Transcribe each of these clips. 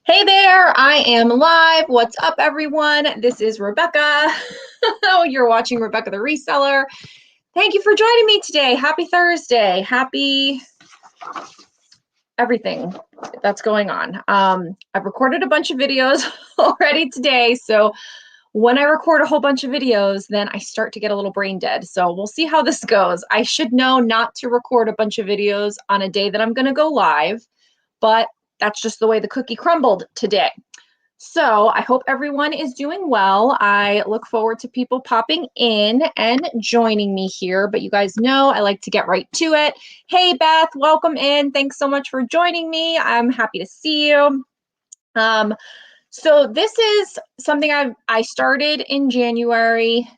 Hey there, I am live. What's up, everyone? This is Rebecca. You're watching Rebecca the Reseller. Thank you for joining me today. Happy Thursday. Happy everything that's going on. I've recorded a bunch of videos already today. So when I record a whole bunch of videos, then I start to get a little brain dead. So we'll see how this goes. I should know not to record a bunch of videos on a day that I'm going to go live, but that's just the way the cookie crumbled today. So I hope everyone is doing well. I look forward to people popping in and joining me here, but you guys know I like to get right to it. Hey, Beth, welcome in. Thanks so much for joining me. I'm happy to see you. So this is something I started in January,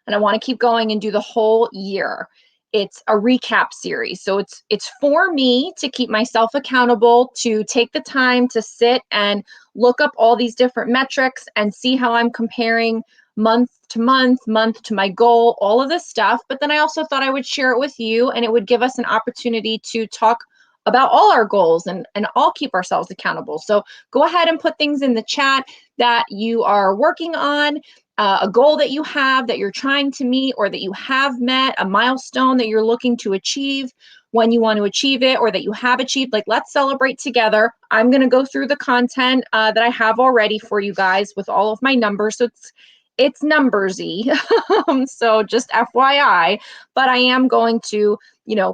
and I want to keep going and do the whole year. It's a recap series. So it's for me to keep myself accountable, to take the time to sit and look up all these different metrics and see how I'm comparing month to my goal, all of this stuff. But then I also thought I would share it with you, and it would give us an opportunity to talk about all our goals and all keep ourselves accountable. So go ahead and put things in the chat that you are working on, a goal that you have that you're trying to meet or that you have met, a milestone that you're looking to achieve, when you want to achieve it, or that you have achieved. Like, let's celebrate together. I'm going to go through the content that I have already for you guys with all of my numbers. So it's numbersy. So just FYI, but I am going to,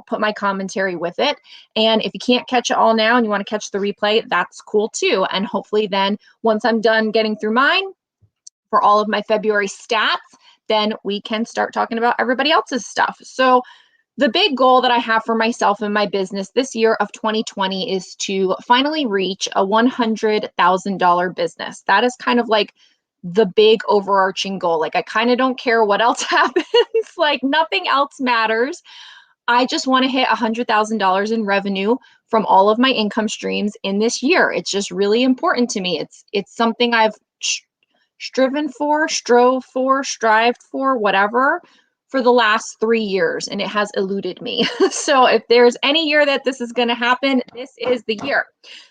put my commentary with it. And if you can't catch it all now and you want to catch the replay, that's cool too. And hopefully then once I'm done getting through mine for all of my February stats, then we can start talking about everybody else's stuff. So the big goal that I have for myself and my business this year of 2020 is to finally reach a $100,000 business. That is kind of like the big overarching goal. Like, I kind of don't care what else happens. Like, nothing else matters. I just want to hit $100,000 in revenue from all of my income streams in this year. It's just really important to me. It's something I've striven for, strove for, strived for, whatever, for the last 3 years, and it has eluded me. So if there's any year that this is going to happen, this is the year.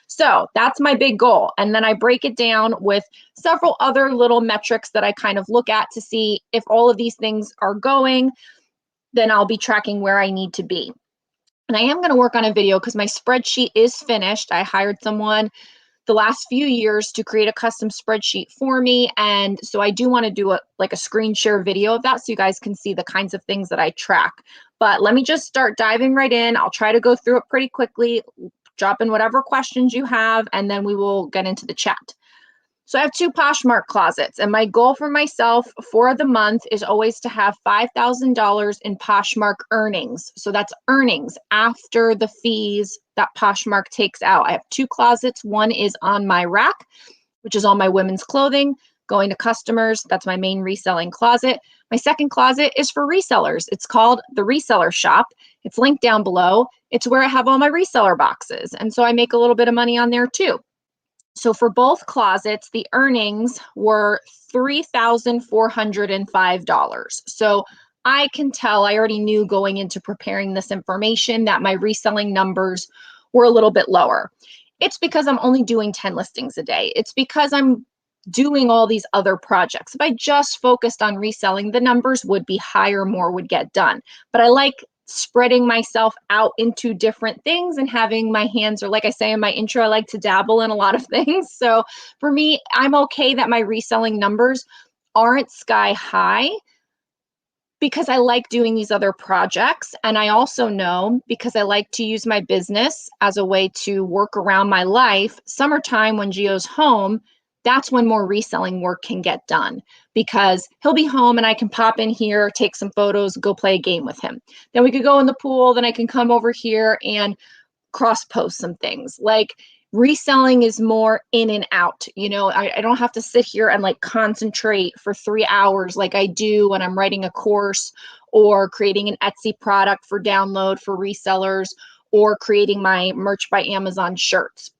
So that's my big goal. And then I break it down with several other little metrics that I kind of look at to see if all of these things are going, then I'll be tracking where I need to be. And I am going to work on a video because my spreadsheet is finished. I hired someone the last few years to create a custom spreadsheet for me. And so I do want to do a screen share video of that so you guys can see the kinds of things that I track. But let me just start diving right in. I'll try to go through it pretty quickly, drop in whatever questions you have, and then we will get into the chat. So I have 2 Poshmark closets, and my goal for myself for the month is always to have $5,000 in Poshmark earnings. So that's earnings after the fees that Poshmark takes out. I have 2 closets. One is on my rack, which is all my women's clothing going to customers. That's my main reselling closet. My second closet is for resellers. It's called the Reseller Shop. It's linked down below. It's where I have all my reseller boxes. And so I make a little bit of money on there too. So for both closets, the earnings were $3,405. So I can tell, I already knew going into preparing this information that my reselling numbers were a little bit lower. It's because I'm only doing 10 listings a day. It's because I'm doing all these other projects. If I just focused on reselling, the numbers would be higher, more would get done. But I like spreading myself out into different things and having my hands, or like I say in my intro, I like to dabble in a lot of things. So for me, I'm okay that my reselling numbers aren't sky high because I like doing these other projects. And I also know, because I like to use my business as a way to work around my life, summertime when Gio's home, that's when more reselling work can get done because he'll be home and I can pop in here, take some photos, go play a game with him. Then we could go in the pool. Then I can come over here and cross post some things. Like, reselling is more in and out. I don't have to sit here and concentrate for 3 hours like I do when I'm writing a course or creating an Etsy product for download for resellers or creating my Merch by Amazon shirts.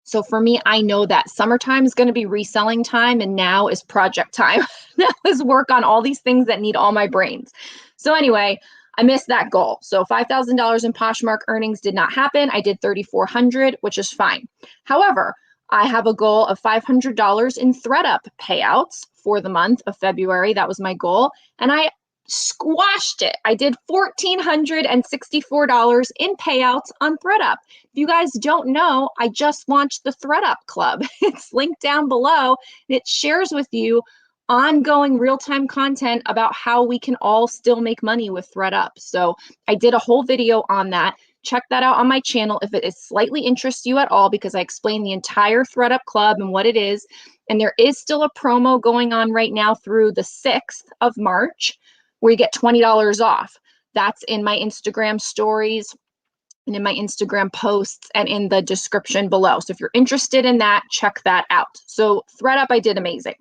So for me, I know that summertime is going to be reselling time, and now is project time. Now is work on all these things that need all my brains. So anyway, I missed that goal. So $5,000 in Poshmark earnings did not happen. I did $3,400, which is fine. However, I have a goal of $500 in ThreadUp payouts for the month of February. That was my goal. And I squashed it. I did $1,464 in payouts on ThreadUp. If you guys don't know, I just launched the ThreadUp Club. It's linked down below. And it shares with you ongoing real-time content about how we can all still make money with ThreadUp. So I did a whole video on that. Check that out on my channel if it is slightly interests you at all, because I explain the entire ThreadUp Club and what it is. And there is still a promo going on right now through the 6th of March where you get $20 off. That's in my Instagram stories and in my Instagram posts and in the description below. So if you're interested in that, check that out. So ThreadUp, I did amazing.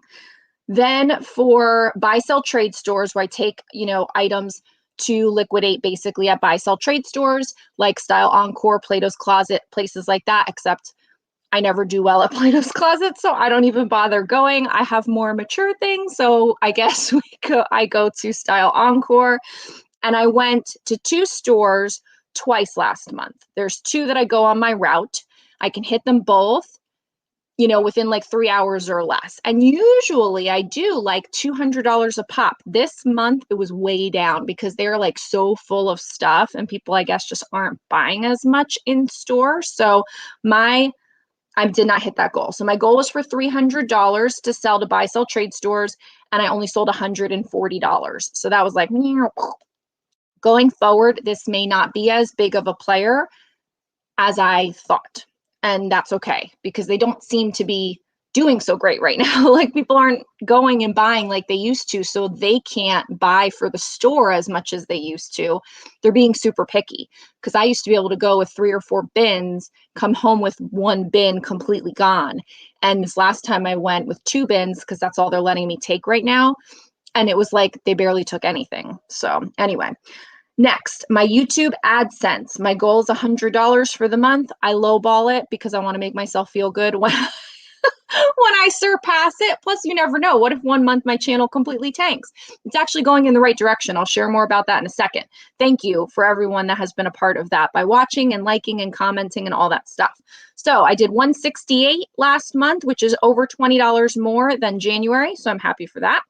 Then for buy, sell, trade stores, where I take, items to liquidate basically at buy, sell, trade stores like Style Encore, Plato's Closet, places like that, except I never do well at Plato's Closet, so I don't even bother going. I have more mature things, so I guess I go to Style Encore, and I went to 2 stores twice last month. There's 2 that I go on my route. I can hit them both, within like 3 hours or less. And usually I do like $200 a pop. This month it was way down because they're like so full of stuff and people, I guess, just aren't buying as much in store. So I did not hit that goal. So my goal was for $300 to sell to buy, sell, trade stores, and I only sold $140. So that was like, going forward, this may not be as big of a player as I thought. And that's okay because they don't seem to be doing so great right now. Like people aren't going and buying like they used to, so they can't buy for the store as much as they used to. They're being super picky because I used to be able to go with 3 or 4 bins, come home with 1 bin completely gone. And this last time I went with 2 bins because that's all they're letting me take right now. And it was like they barely took anything. So anyway. Next, my YouTube AdSense. My goal is $100 for the month. I lowball it because I want to make myself feel good when I surpass it. Plus, you never know. What if one month my channel completely tanks? It's actually going in the right direction. I'll share more about that in a second. Thank you for everyone that has been a part of that by watching and liking and commenting and all that stuff. So I did 168 last month, which is over $20 more than January. So I'm happy for that.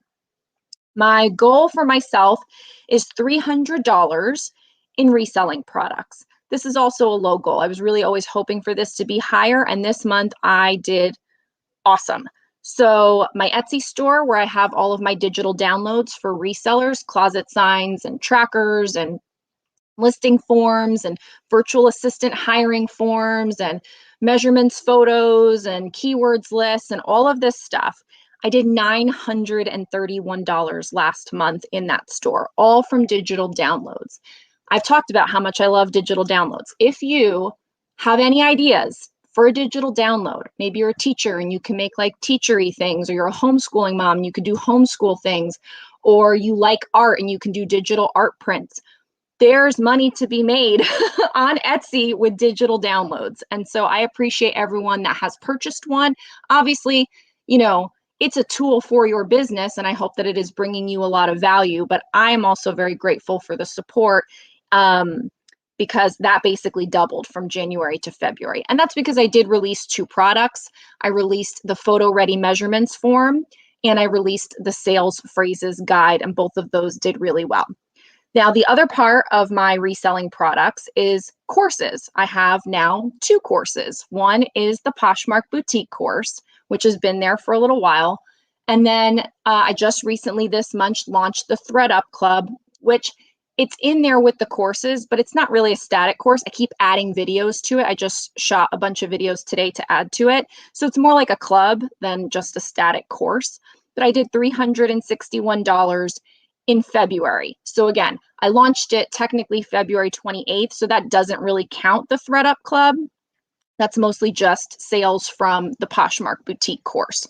My goal for myself is $300 in reselling products. This is also a low goal. I was really always hoping for this to be higher, and this month I did awesome. So my Etsy store, where I have all of my digital downloads for resellers, closet signs and trackers and listing forms and virtual assistant hiring forms and measurements photos and keywords lists and all of this stuff. I did $931 last month in that store, all from digital downloads. I've talked about how much I love digital downloads. If you have any ideas for a digital download, maybe you're a teacher and you can make like teachery things, or you're a homeschooling mom and you can do homeschool things, or you like art and you can do digital art prints. There's money to be made on Etsy with digital downloads. And so I appreciate everyone that has purchased one. Obviously, it's a tool for your business, and I hope that it is bringing you a lot of value. But I am also very grateful for the support because that basically doubled from January to February. And that's because I did release 2 products. I released the photo ready measurements form, and I released the sales phrases guide, and both of those did really well. Now, the other part of my reselling products is courses. I have now 2 courses. One is the Poshmark boutique course, which has been there for a little while. And then I just recently this month launched the ThreadUp Club, which it's in there with the courses, but it's not really a static course. I keep adding videos to it. I just shot a bunch of videos today to add to it. So it's more like a club than just a static course. But I did $361 in February. So again, I launched it technically February 28th. So that doesn't really count the ThreadUp Club. That's mostly just sales from the Poshmark boutique course.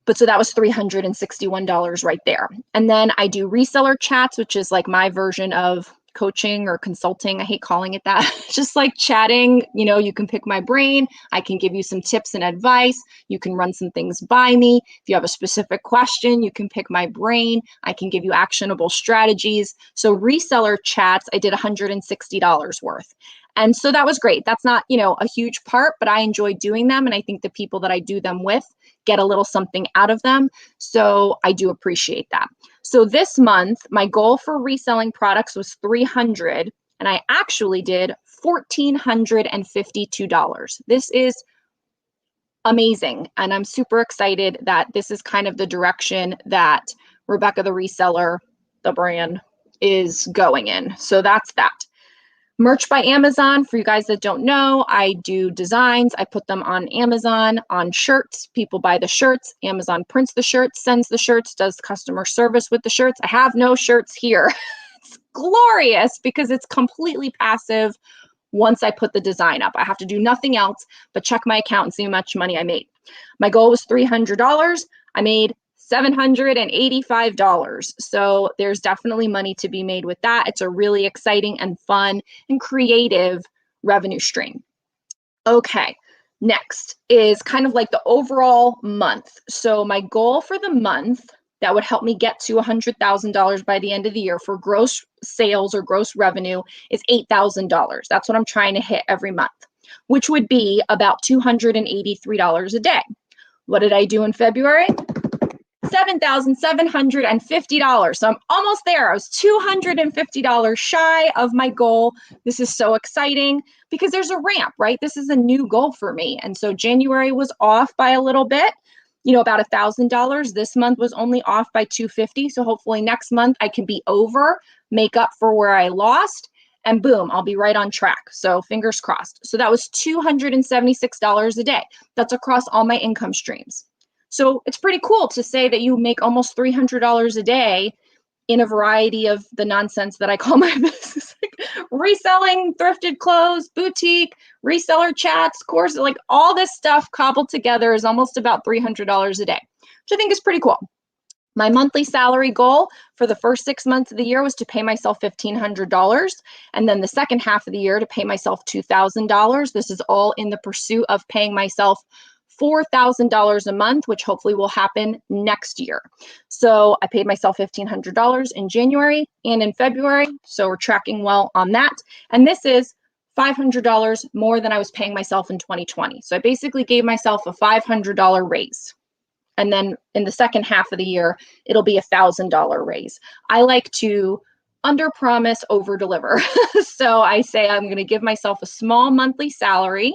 But so that was $361 right there. And then I do reseller chats, which is like my version of coaching or consulting. I hate calling it that. Just like chatting, you can pick my brain. I can give you some tips and advice. You can run some things by me. If you have a specific question, you can pick my brain. I can give you actionable strategies. So reseller chats, I did $160 worth. And so that was great. That's not, a huge part, but I enjoy doing them. And I think the people that I do them with get a little something out of them. So I do appreciate that. So this month, my goal for reselling products was 300, and I actually did $1,452. This is amazing. And I'm super excited that this is kind of the direction that Rebecca the Reseller, the brand, is going in. So that's that. Merch by Amazon, for you guys that don't know, I do designs. I put them on Amazon on shirts. People buy the shirts. Amazon prints the shirts, sends the shirts, does customer service with the shirts. I have no shirts here. It's glorious because it's completely passive. Once I put the design up, I have to do nothing else but check my account and see how much money I made. My goal was $300. I made $785. So there's definitely money to be made with that. It's a really exciting and fun and creative revenue stream. Okay, next is kind of like the overall month. So my goal for the month that would help me get to $100,000 by the end of the year for gross sales or gross revenue is $8,000. That's what I'm trying to hit every month, which would be about $283 a day. What did I do in February? $7,750. So I'm almost there. I was $250 shy of my goal. This is so exciting because there's a ramp, right? This is a new goal for me. And so January was off by a little bit, about $1,000. This month was only off by $250. So hopefully next month I can be over, make up for where I lost, and boom, I'll be right on track. So fingers crossed. So that was $276 a day. That's across all my income streams. So it's pretty cool to say that you make almost $300 a day in a variety of the nonsense that I call my business, like reselling thrifted clothes, boutique, reseller chats, courses, like all this stuff cobbled together is almost about $300 a day, which I think is pretty cool. My monthly salary goal for the first 6 months of the year was to pay myself $1,500. And then the second half of the year to pay myself $2,000. This is all in the pursuit of paying myself $4,000 a month, which hopefully will happen next year. So I paid myself $1,500 in January and in February. So we're tracking well on that. And this is $500 more than I was paying myself in 2020. So I basically gave myself a $500 raise. And then in the second half of the year, it'll be $1,000 raise. I like to under promise, over deliver. So I say I'm going to give myself a small monthly salary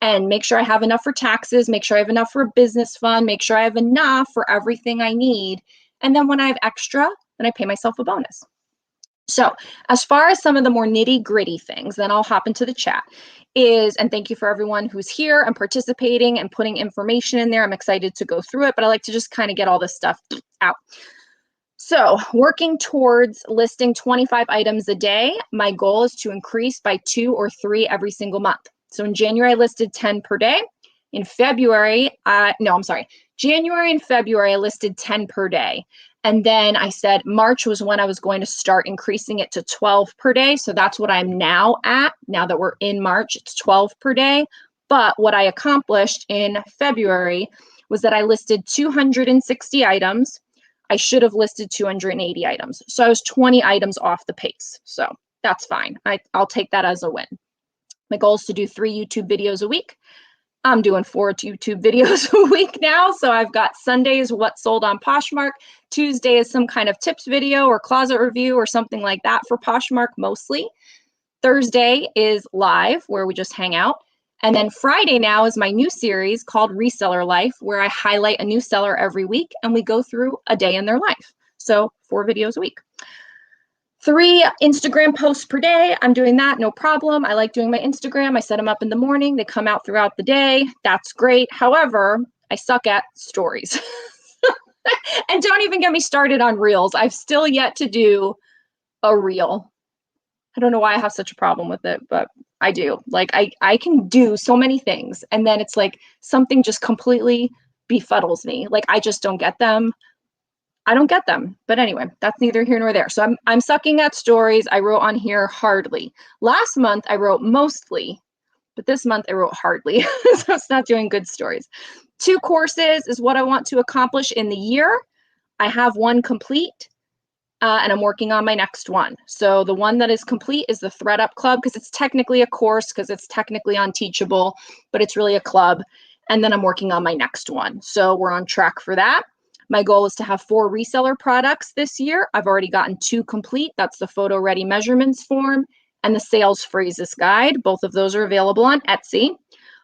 and make sure I have enough for taxes, make sure I have enough for a business fund, make sure I have enough for everything I need. And then when I have extra, then I pay myself a bonus. So as far as some of the more nitty gritty things, then I'll hop into the chat and thank you for everyone who's here and participating and putting information in there. I'm excited to go through it, but I like to just kind of get all this stuff out. So working towards listing 25 items a day, my goal is to increase by 2 or 3 every single month. So in January, I listed 10 per day. In February, January and February, I listed 10 per day. And then I said March was when I was going to start increasing it to 12 per day. So that's what I'm now at. Now that we're in March, it's 12 per day. But what I accomplished in February was that I listed 260 items. I should have listed 280 items. So I was 20 items off the pace. So that's fine. I'll take that as a win. My goal is to do 3 YouTube videos a week. I'm doing 4 YouTube videos a week now. So I've got Sundays, what sold on Poshmark. Tuesday is some kind of tips video or closet review or something like that for Poshmark mostly. Thursday is live where we just hang out. And then Friday now is my new series called Reseller Life, where I highlight a new seller every week and we go through a day in their life. So 4 videos a week. 3 Instagram posts per day. I'm doing that, no problem. I like doing my Instagram. I set them up in the morning. They come out throughout the day. That's great. However, I suck at stories. And don't even get me started on reels. I've still yet to do a reel. I don't know why I have such a problem with it, but I do. Like I can do so many things. And then it's like something just completely befuddles me. Like I just don't get them. I don't get them. But anyway, that's neither here nor there. So I'm sucking at stories. I wrote on here hardly. Last month I wrote mostly, but this month I wrote hardly. So it's not doing good stories. 2 courses is what I want to accomplish in the year. I have 1 complete. and I'm working on my next one. So the one that is complete is the Thread Up Club, because it's technically a course, because it's technically on Teachable, but it's really a club. And then I'm working on my next one. So we're on track for that. My goal is to have 4 reseller products this year. I've already gotten 2 complete. That's the photo ready measurements form and the sales phrases guide. Both of those are available on Etsy.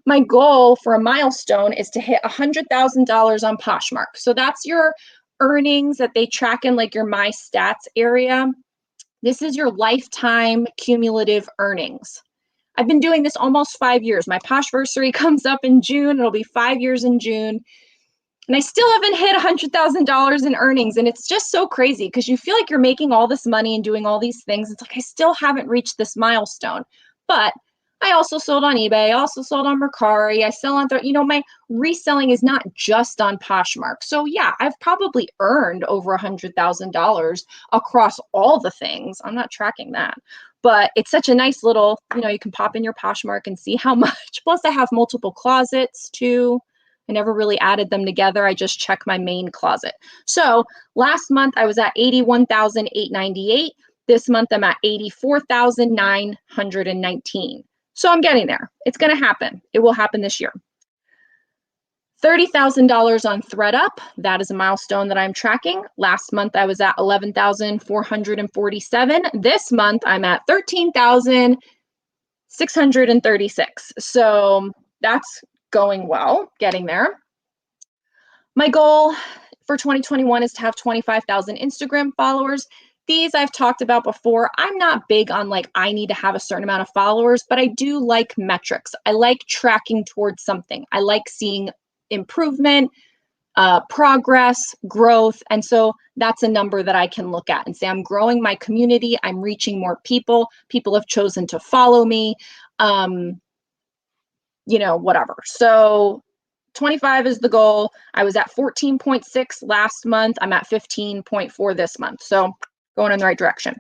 My goal for a milestone is to hit $100,000 on Poshmark. So that's your earnings that they track in like your My Stats area. This is your lifetime cumulative earnings. I've been doing this almost 5 years. My Poshversary comes up in June. It'll be 5 years in June. And I still haven't hit $100,000 in earnings. And it's just so crazy because you feel like you're making all this money and doing all these things. It's like, I still haven't reached this milestone. But I also sold on eBay. I also sold on Mercari. I sell on, my reselling is not just on Poshmark. So yeah, I've probably earned over $100,000 across all the things. I'm not tracking that. But it's such a nice little, you can pop in your Poshmark and see how much. Plus I have multiple closets too. I never really added them together. I just check my main closet. So last month I was at $81,898. This month I'm at $84,919. So I'm getting there. It's going to happen. It will happen this year. $30,000 on ThreadUp. That is a milestone that I'm tracking. Last month I was at $11,447. This month I'm at $13,636. So that's going well, getting there. My goal for 2021 is to have 25,000 Instagram followers. These I've talked about before. I'm not big on I need to have a certain amount of followers, but I do like metrics. I like tracking towards something. I like seeing improvement, progress, growth. And so that's a number that I can look at and say, I'm growing my community. I'm reaching more people. People have chosen to follow me. Whatever. So 25 is the goal. I was at 14.6 last month. I'm at 15.4 this month. So going in the right direction.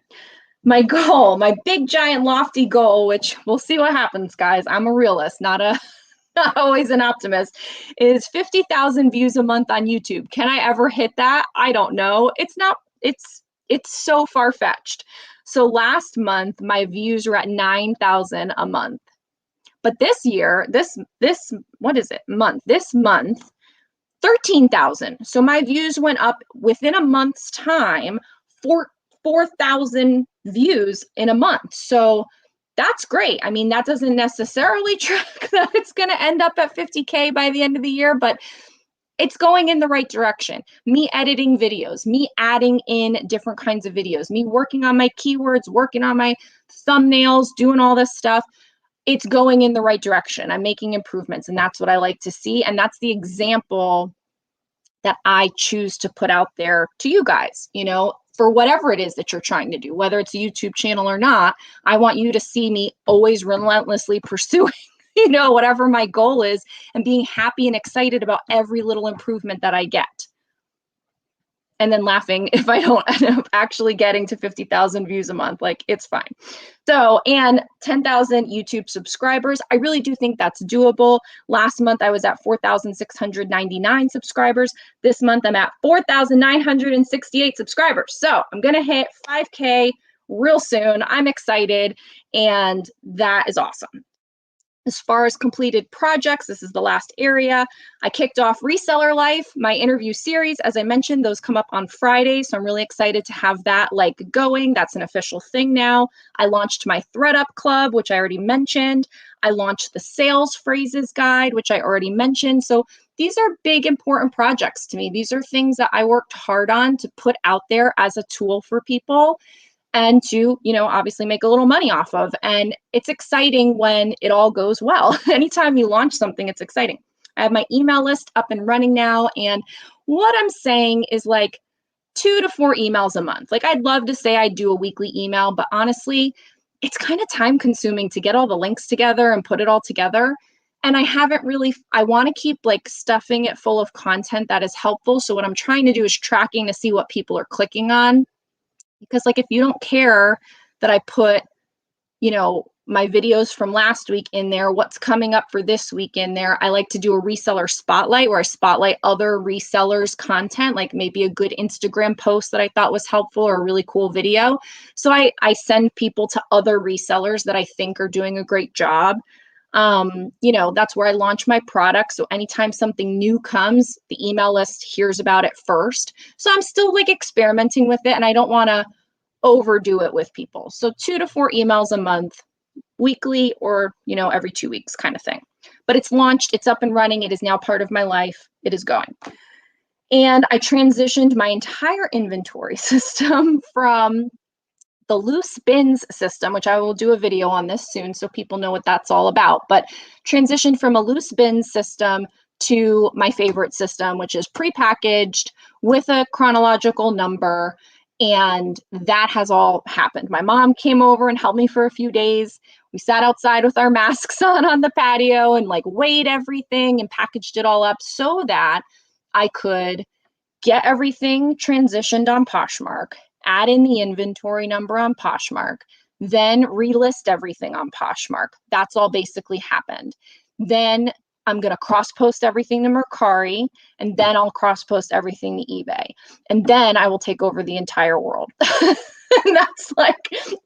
My goal, my big, giant, lofty goal, which we'll see what happens, guys. I'm a realist, not always an optimist, is 50,000 views a month on YouTube. Can I ever hit that? I don't know. It's so far-fetched. So last month, my views were at 9,000 a month. But this year, this month, 13,000. So my views went up within a month's time, 4,000 views in a month. So that's great. I mean, that doesn't necessarily track that it's going to end up at 50K by the end of the year, but it's going in the right direction. Me editing videos, me adding in different kinds of videos, me working on my keywords, working on my thumbnails, doing all this stuff. It's going in the right direction. I'm making improvements, and that's what I like to see. And that's the example that I choose to put out there to you guys, for whatever it is that you're trying to do, whether it's a YouTube channel or not. I want you to see me always relentlessly pursuing, whatever my goal is, and being happy and excited about every little improvement that I get. And then laughing if I don't end up actually getting to 50,000 views a month. It's fine. So, and 10,000 YouTube subscribers. I really do think that's doable. Last month, I was at 4,699 subscribers. This month, I'm at 4,968 subscribers. So I'm going to hit 5K real soon. I'm excited, and that is awesome. As far as completed projects, this is the last area. I kicked off Reseller Life, my interview series. As I mentioned, those come up on Friday, so I'm really excited to have that going. That's an official thing now. I launched my Thread Up Club, which I already mentioned. I launched the sales phrases guide, which I already mentioned. So these are big, important projects to me. These are things that I worked hard on to put out there as a tool for people, and to, obviously make a little money off of. And it's exciting when it all goes well. Anytime you launch something, it's exciting. I have my email list up and running now. And what I'm saying is 2 to 4 emails a month. I'd love to say I do a weekly email, but honestly, it's kind of time consuming to get all the links together and put it all together. And I want to keep stuffing it full of content that is helpful. So what I'm trying to do is tracking to see what people are clicking on. Because if you don't care that I put, my videos from last week in there, what's coming up for this week in there. I like to do a reseller spotlight where I spotlight other resellers' content, like maybe a good Instagram post that I thought was helpful or a really cool video. So I send people to other resellers that I think are doing a great job. That's where I launch my product. So anytime something new comes, the email list hears about it first. So I'm still like experimenting with it, and I don't want to overdo it with people. So 2 to 4 emails a month, weekly, or, every 2 weeks kind of thing. But it's launched, it's up and running. It is now part of my life. It is going. And I transitioned my entire inventory system from the loose bins system, which I will do a video on this soon so people know what that's all about, but transitioned from a loose bin system to my favorite system, which is prepackaged with a chronological number. And that has all happened. My mom came over and helped me for a few days. We sat outside with our masks on the patio and like weighed everything and packaged it all up so that I could get everything transitioned on Poshmark, add in the inventory number on Poshmark, then relist everything on Poshmark. That's all basically happened. Then I'm going to cross-post everything to Mercari, and then I'll cross-post everything to eBay. And then I will take over the entire world. And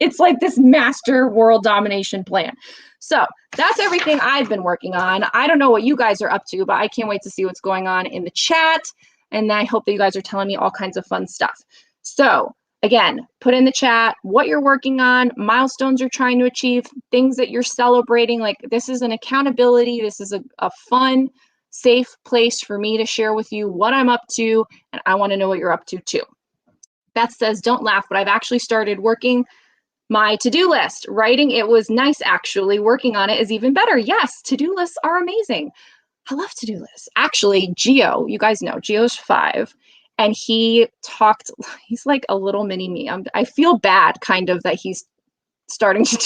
it's like this master world domination plan. So that's everything I've been working on. I don't know what you guys are up to, but I can't wait to see what's going on in the chat. And I hope that you guys are telling me all kinds of fun stuff. So again, put in the chat what you're working on, milestones you're trying to achieve, things that you're celebrating. Like, this is an accountability. This is a fun, safe place for me to share with you what I'm up to. And I want to know what you're up to too. Beth says, don't laugh, but I've actually started working my to-do list. Writing it was nice, actually. Working on it is even better. Yes, to-do lists are amazing. I love to-do lists. Actually, Gio, you guys know, Gio's 5. And he's like a little mini me. I feel bad kind of that he's starting to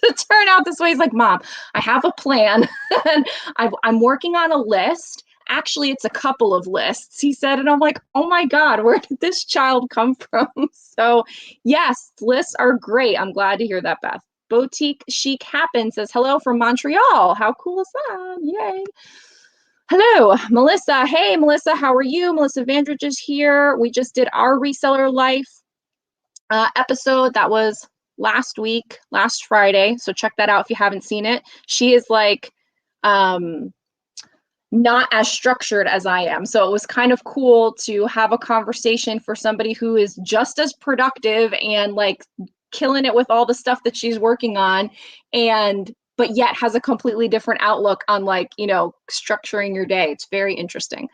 turn out this way. He's like, Mom, I have a plan. And I'm working on a list. Actually, it's a couple of lists, he said. And I'm like, oh my God, where did this child come from? So yes, lists are great. I'm glad to hear that, Beth. Boutique Chic Happen says, hello from Montreal. How cool is that? Yay. Hello, Melissa. Hey, Melissa, how are you? Melissa Vandridge is here. We just did our Reseller Life episode. That was last week, last Friday. So check that out if you haven't seen it. She is like not as structured as I am. So it was kind of cool to have a conversation for somebody who is just as productive and like killing it with all the stuff that she's working on, but yet has a completely different outlook on structuring your day. It's very interesting.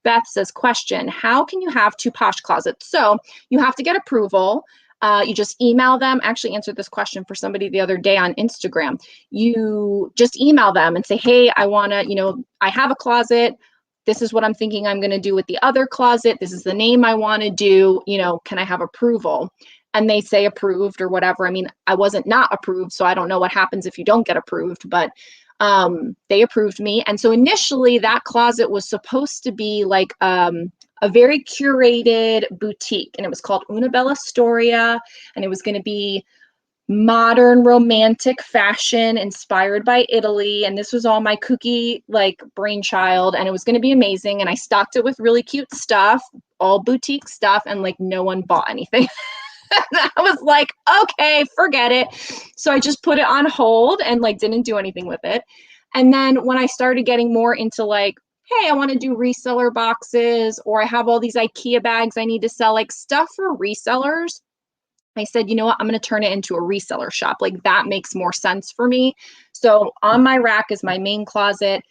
Beth says, question, how can you have 2 Posh closets? So you have to get approval. You just email them. I actually answered this question for somebody the other day on Instagram. You just email them and say, hey, I want to, I have a closet. This is what I'm thinking I'm going to do with the other closet. This is the name I want to do. Can I have approval? And they say approved or whatever. I mean, I wasn't not approved, so I don't know what happens if you don't get approved, but they approved me. And so initially that closet was supposed to be like a very curated boutique, and it was called Una Bella Storia, and it was going to be modern romantic fashion inspired by Italy. And this was all my kooky brainchild, and it was going to be amazing. And I stocked it with really cute stuff, all boutique stuff, and no one bought anything. And I was like, okay, forget it. So I just put it on hold and didn't do anything with it. And then when I started getting more into hey, I want to do reseller boxes, or I have all these IKEA bags I need to sell, stuff for resellers, I said, you know what, I'm going to turn it into a reseller shop. That makes more sense for me. So on my rack is my main closet.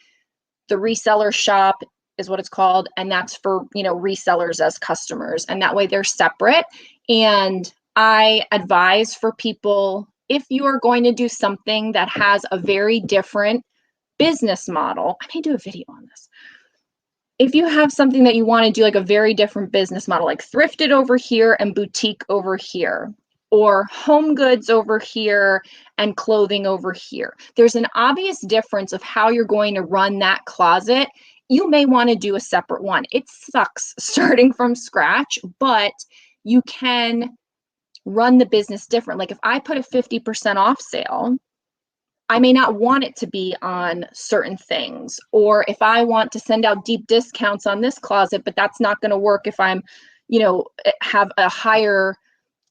The reseller shop is what it's called. And that's for, resellers as customers. And that way they're separate. And I advise for people, if you are going to do something that has a very different business model, I may do a video on this. If you have something that you want to do a very different business model, like thrifted over here and boutique over here, or home goods over here and clothing over here, there's an obvious difference of how you're going to run that closet. You may want to do a separate one. It sucks starting from scratch, but you can run the business different. If I put a 50% off sale, I may not want it to be on certain things. Or if I want to send out deep discounts on this closet, but that's not going to work if I'm, have a higher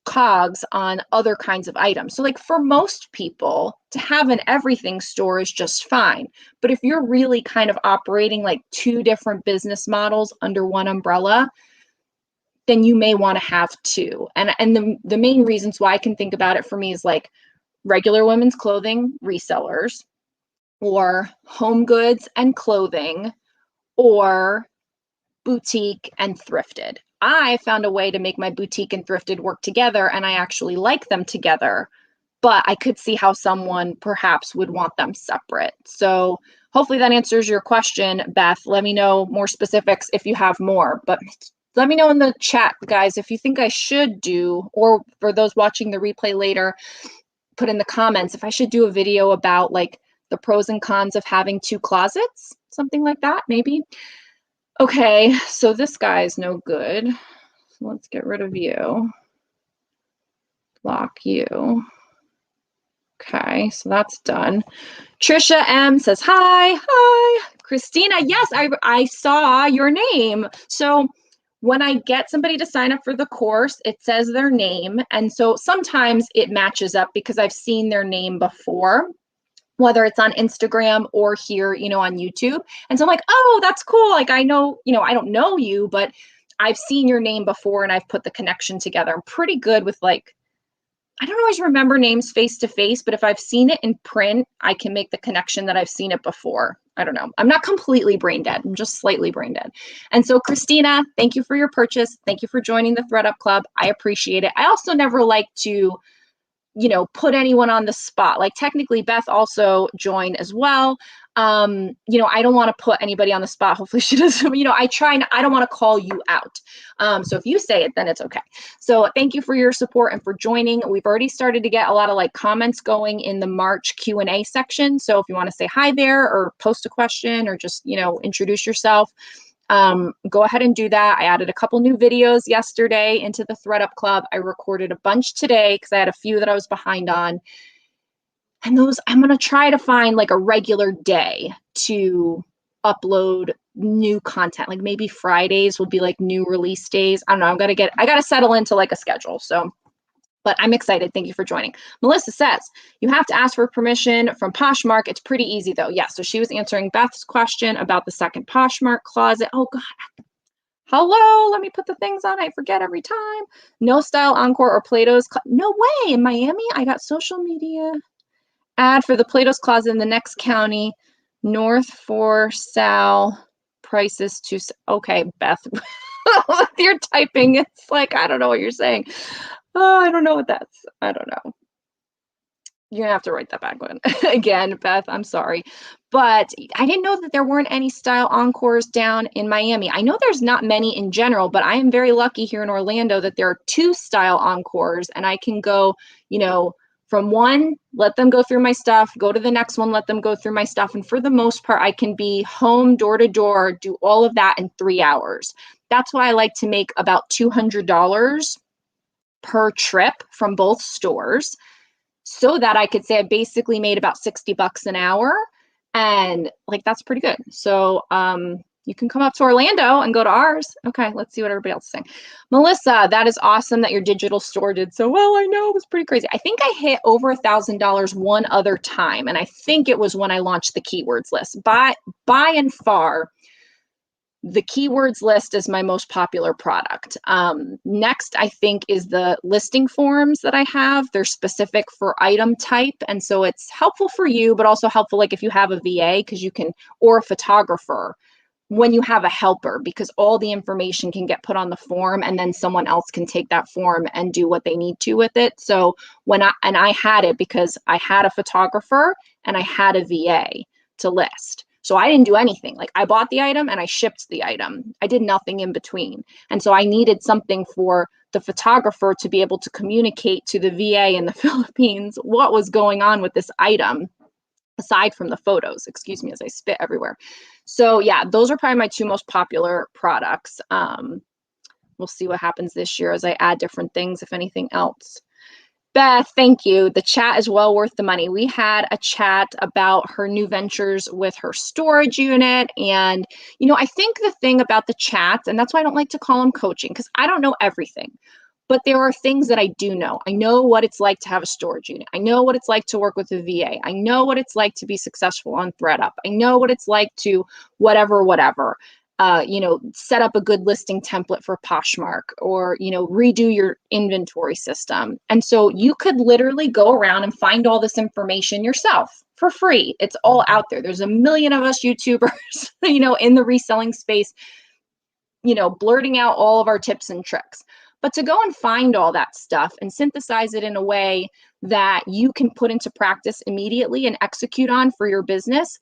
COGS on other kinds of items. So like for most people, to have an everything store is just fine. But if you're really kind of operating like two different business models under one umbrella, then you may want to have two. And the main reasons why I can think about it for me is like regular women's clothing resellers, or home goods and clothing, or boutique and thrifted. I found a way to make my boutique and thrifted work together, and I actually like them together, but I could see how someone perhaps would want them separate. So hopefully that answers your question, Beth. Let me know more specifics if you have more, but let me know in the chat, guys, if you think I should do, or for those watching the replay later, put in the comments if I should do a video about like the pros and cons of having two closets, something like that, maybe. Okay, so this guy's no good. So let's get rid of you. Block you. Okay, so that's done. Trisha M says, hi. Christina, yes, I saw your name. So when I get somebody to sign up for the course, it says their name. And so sometimes it matches up because I've seen their name before, whether it's on Instagram or here, on YouTube. And so I'm like, oh, that's cool. Like, I know, I don't know you, but I've seen your name before and I've put the connection together. I'm pretty good with like, I don't always remember names face to face, but if I've seen it in print, I can make the connection that I've seen it before. I don't know. I'm not completely brain dead. I'm just slightly brain dead. And so Christina, thank you for your purchase. Thank you for joining the ThredUp Club. I appreciate it. I also never like to put anyone on the spot. Like technically Beth also joined as well. I don't want to put anybody on the spot. Hopefully she doesn't, I don't want to call you out. So if you say it, then it's okay. So thank you for your support and for joining. We've already started to get a lot of like comments going in the March Q&A section. So if you want to say hi there or post a question or just, introduce yourself, go ahead and do that. I added a couple new videos yesterday into the ThredUp Club. I recorded a bunch today because I had a few that I was behind on. And those, I'm going to try to find like a regular day to upload new content. Like maybe Fridays will be like new release days. I don't know. I got to settle into like a schedule. So, but I'm excited. Thank you for joining. Melissa says, you have to ask for permission from Poshmark. It's pretty easy though. Yeah. So she was answering Beth's question about the second Poshmark closet. Oh God. Hello. Let me put the things on. I forget every time. No Style Encore or Plato's. No way. In Miami, I got social media ad for the Plato's closet in the next county. North for Sal. Prices to. Okay, Beth. You're typing. It's like, I don't know what you're saying. Oh, I don't know what that's. I don't know. You're gonna have to write that back one again, Beth. I'm sorry. But I didn't know that there weren't any Style Encores down in Miami. I know there's not many in general, but I am very lucky here in Orlando that there are 2 Style Encores, and I can go, from one, let them go through my stuff, go to the next one, let them go through my stuff. And for the most part, I can be home door to door, do all of that in 3 hours. That's why I like to make about $200 per trip from both stores, so that I could say I basically made about $60 an hour. And like, that's pretty good. So you can come up to Orlando and go to ours. Okay, let's see what everybody else is saying. Melissa, that is awesome that your digital store did so well. I know, it was pretty crazy. I think I hit over $1,000 one other time. And I think it was when I launched the keywords list. By and far, the keywords list is my most popular product. Next, I think, is the listing forms that I have. They're specific for item type. And so it's helpful for you, but also helpful like if you have a VA, because you can, or a photographer, when you have a helper, because all the information can get put on the form and then someone else can take that form and do what they need to with it. So I had it because I had a photographer and I had a VA to list. So I didn't do anything. Like, I bought the item and I shipped the item. I did nothing in between. And so I needed something for the photographer to be able to communicate to the VA in the Philippines what was going on with this item, aside from the photos. Excuse me as I spit everywhere. So yeah, those are probably my 2 most popular products. We'll see what happens this year as I add different things, if anything else. Beth, thank you. The chat is well worth the money. We had a chat about her new ventures with her storage unit. And, I think the thing about the chats, and that's why I don't like to call them coaching, because I don't know everything. But there are things that I do know. I know what it's like to have a storage unit. I know what it's like to work with a VA. I know what it's like to be successful on ThreadUp. I know what it's like to whatever. Set up a good listing template for Poshmark, or, redo your inventory system. And so you could literally go around and find all this information yourself for free. It's all out there. There's a million of us YouTubers, in the reselling space, blurting out all of our tips and tricks. But to go and find all that stuff and synthesize it in a way that you can put into practice immediately and execute on for your business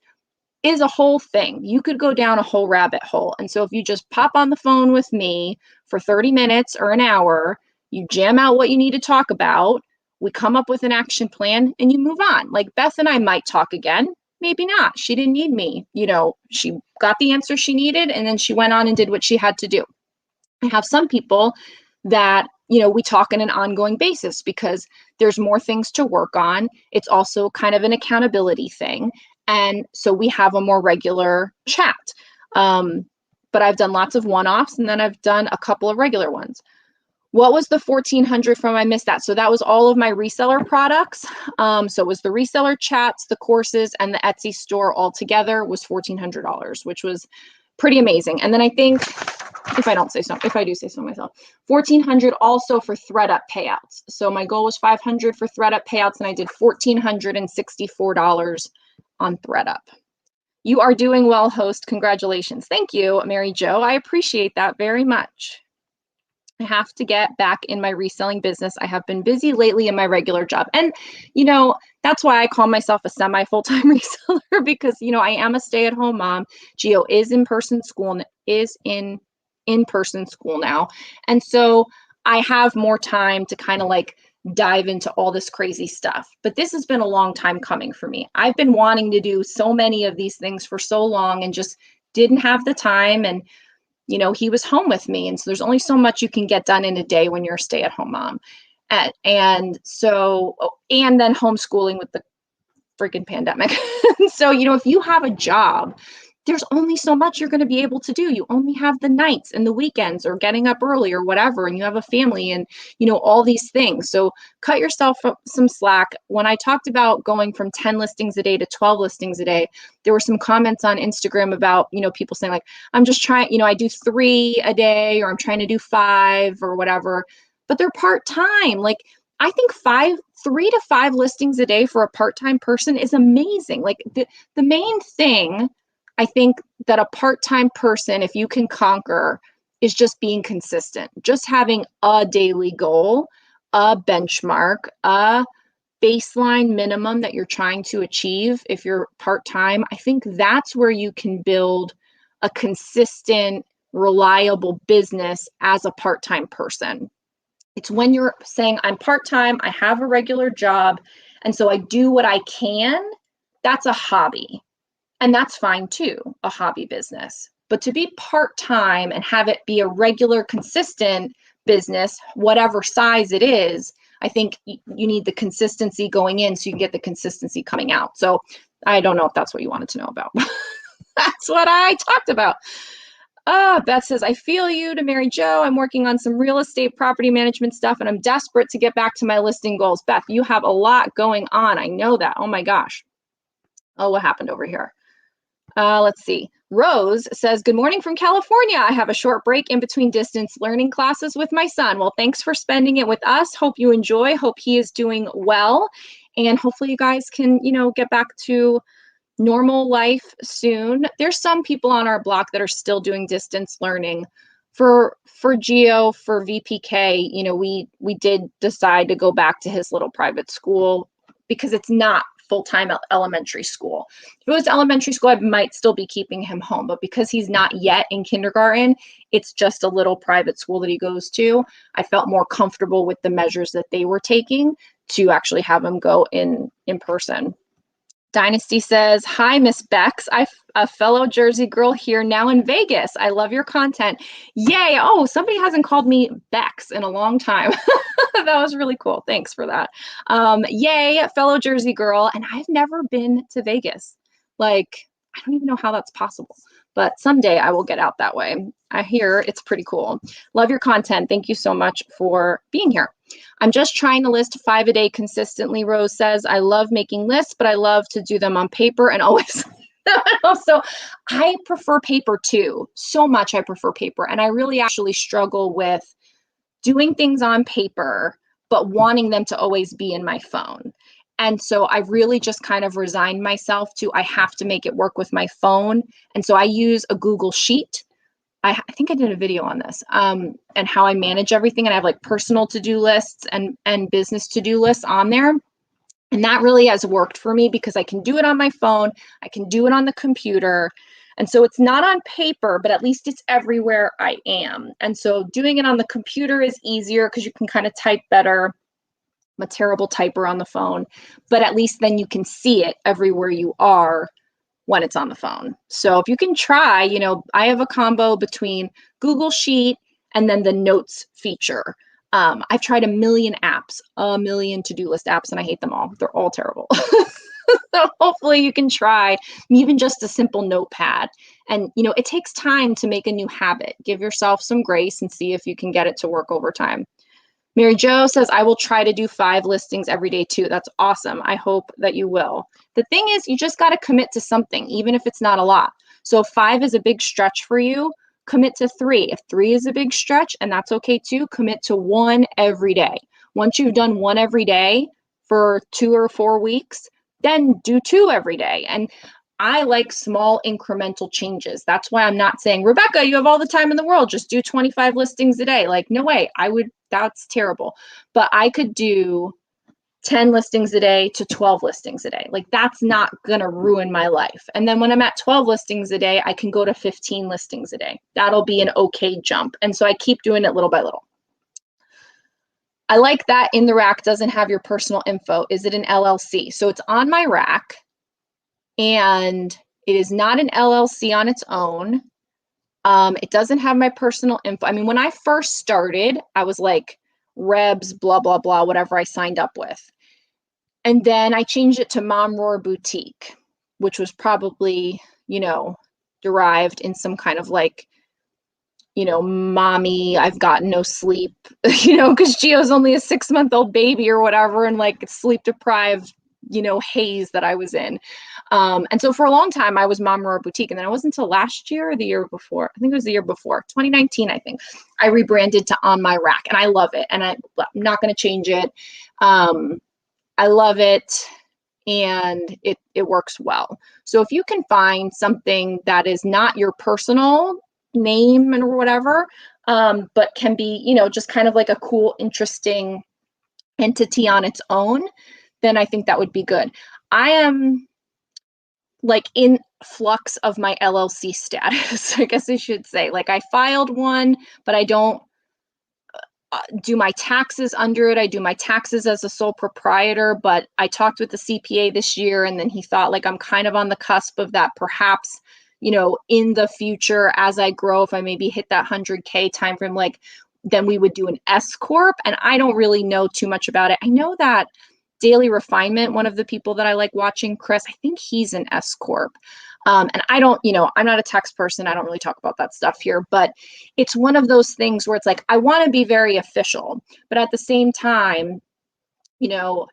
is a whole thing. You could go down a whole rabbit hole. And so if you just pop on the phone with me for 30 minutes or an hour, you jam out what you need to talk about, we come up with an action plan, and you move on. Like Beth and I might talk again, maybe not. She didn't need me. She got the answer she needed, and then she went on and did what she had to do. I have some people that, we talk on an ongoing basis because there's more things to work on. It's also kind of an accountability thing. And so we have a more regular chat. But I've done lots of one-offs, and then I've done a couple of regular ones. What was the 1,400 from? I missed that. So that was all of my reseller products. So it was the reseller chats, the courses, and the Etsy store all together was $1,400, which was pretty amazing. And then I think, if I do say so myself, 1,400 also for ThreadUp payouts. So my goal was 500 for ThreadUp payouts, and I did $1,464 on ThreadUp. You are doing well, host. Congratulations. Thank you, Mary Jo. I appreciate that very much. I have to get back in my reselling business. I have been busy lately in my regular job. And, that's why I call myself a semi-full-time reseller, because, I am a stay-at-home mom. Gio is in-person school now. And so I have more time to kind of dive into all this crazy stuff. But this has been a long time coming for me. I've been wanting to do so many of these things for so long and just didn't have the time. And he was home with me. And so there's only so much you can get done in a day when you're a stay-at-home mom. And then homeschooling with the freaking pandemic. So, if you have a job, there's only so much you're going to be able to do. You only have the nights and the weekends or getting up early or whatever, and you have a family and, all these things. So cut yourself some slack. When I talked about going from 10 listings a day to 12 listings a day, there were some comments on Instagram about, people saying I'm just trying, I do 3 a day, or I'm trying to do 5 or whatever, but they're part-time. I think 3 to 5 listings a day for a part-time person is amazing. The main thing I think that a part-time person, if you can conquer, is just being consistent, just having a daily goal, a benchmark, a baseline minimum that you're trying to achieve. If you're part-time, I think that's where you can build a consistent, reliable business as a part-time person. It's when you're saying, I'm part-time, I have a regular job, and so I do what I can. That's a hobby. And that's fine too, a hobby business. But to be part-time and have it be a regular, consistent business, whatever size it is, I think you need the consistency going in so you can get the consistency coming out. So I don't know if that's what you wanted to know about. That's what I talked about. Beth says, I feel you, to Mary Jo. I'm working on some real estate property management stuff, and I'm desperate to get back to my listing goals. Beth, you have a lot going on. I know that. Oh my gosh. Oh, what happened over here? Let's see. Rose says, good morning from California. I have a short break in between distance learning classes with my son. Well, thanks for spending it with us. Hope you enjoy. Hope he is doing well. And hopefully you guys can, get back to normal life soon. There's some people on our block that are still doing distance learning. For Geo, for VPK, we did decide to go back to his little private school because it's not full-time elementary school. If it was elementary school, I might still be keeping him home, but because he's not yet in kindergarten, it's just a little private school that he goes to. I felt more comfortable with the measures that they were taking to actually have him go in person. Dynasty says, hi, Miss Bex. A fellow Jersey girl here now in Vegas. I love your content. Yay. Oh, somebody hasn't called me Bex in a long time. That was really cool. Thanks for that. Yay, fellow Jersey girl. And I've never been to Vegas. Like, I don't even know how that's possible, but someday I will get out that way. I hear it's pretty cool. Love your content. Thank you so much for being here. I'm just trying to list 5 a day consistently. Rose says, I love making lists, but I love to do them on paper and always. So I prefer paper too. So much I prefer paper. And I really actually struggle with doing things on paper, but wanting them to always be in my phone. And so I really just kind of resigned myself to, I have to make it work with my phone. And so I use a Google Sheet. I think I did a video on this, and how I manage everything. And I have like personal to-do lists and business to-do lists on there. And that really has worked for me because I can do it on my phone. I can do it on the computer. And so it's not on paper, but at least it's everywhere I am. And so doing it on the computer is easier because you can kind of type better. I'm a terrible typer on the phone, but at least then you can see it everywhere you are when it's on the phone. So if you can try, you know, I have a combo between Google Sheet and then the notes feature. I've tried a million to-do list apps, and I hate them all. They're all terrible. So hopefully you can try even just a simple notepad. And, you know, it takes time to make a new habit. Give yourself some grace and see if you can get it to work over time. Mary Jo says, I will try to do 5 listings every day too. That's awesome. I hope that you will. The thing is, you just got to commit to something, even if it's not a lot. So if 5 is a big stretch for you, commit to 3. If 3 is a big stretch, and that's okay too, commit to 1 every day. Once you've done 1 every day for 2 or 4 weeks, then do 2 every day. And I like small incremental changes. That's why I'm not saying, Rebecca, you have all the time in the world, just do 25 listings a day. Like, no way, that's terrible. But I could do 10 listings a day to 12 listings a day. Like, that's not going to ruin my life. And then when I'm at 12 listings a day, I can go to 15 listings a day. That'll be an okay jump. And so I keep doing it little by little. I like that In the Rack doesn't have your personal info. Is it an LLC? So it's on my rack, and it is not an LLC on its own. It doesn't have my personal info. I mean, when I first started, I was like Rebs, blah, blah, blah, whatever I signed up with. And then I changed it to Mom Roar Boutique, which was probably, you know, derived in some kind of like, you know, mommy, I've gotten no sleep, you know, because Gio's only a 6-month-old baby or whatever, and like sleep deprived, you know, haze that I was in. And so for a long time, I was Mom Roar Boutique. And then it wasn't until last year or the year before, I think it was the year before, 2019, I think, I rebranded to On My Rack. And I love it. And I'm not going to change it. I love it. And it works well. So if you can find something that is not your personal name or whatever, but can be, you know, just kind of like a cool, interesting entity on its own, then I think that would be good. I am like in flux of my LLC status, I guess I should say. Like, I filed one, but I don't do my taxes under it. I do my taxes as a sole proprietor, but I talked with the CPA this year, and then he thought, like, I'm kind of on the cusp of that, perhaps, you know, in the future, as I grow, if I maybe hit that 100K timeframe, like, then we would do an S Corp. And I don't really know too much about it. I know that Daily Refinement, one of the people that I like watching, Chris, I think he's an S Corp. And I don't, you know, I'm not a tax person. I don't really talk about that stuff here, but it's one of those things where it's like, I want to be very official, but at the same time, you know,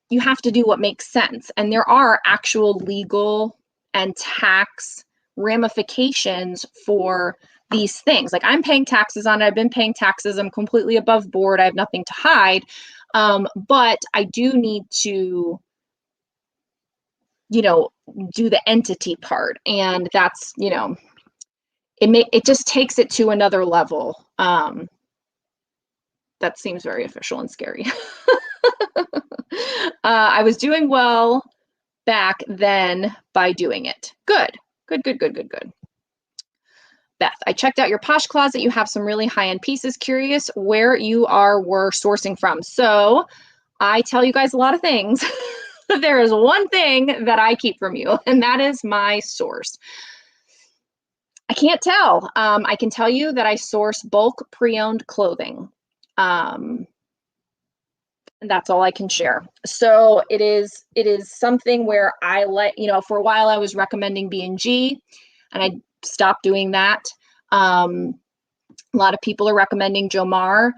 you have to do what makes sense. And there are actual legal and tax ramifications for these things. Like, I'm paying taxes on it. I've been paying taxes. I'm completely above board. I have nothing to hide. But I do need to, you know, do the entity part. And that's, you know, it just takes it to another level. That seems very official and scary. I was doing well back then by doing it. Good. Beth, I checked out your Posh closet. You have some really high-end pieces. Curious where you were sourcing from. So I tell you guys a lot of things. There is one thing that I keep from you, and that is my source. I can't tell. I can tell you that I source bulk pre-owned clothing. And that's all I can share. So it is something where I for a while I was recommending B&G, and I stopped doing that. A lot of people are recommending Jomar,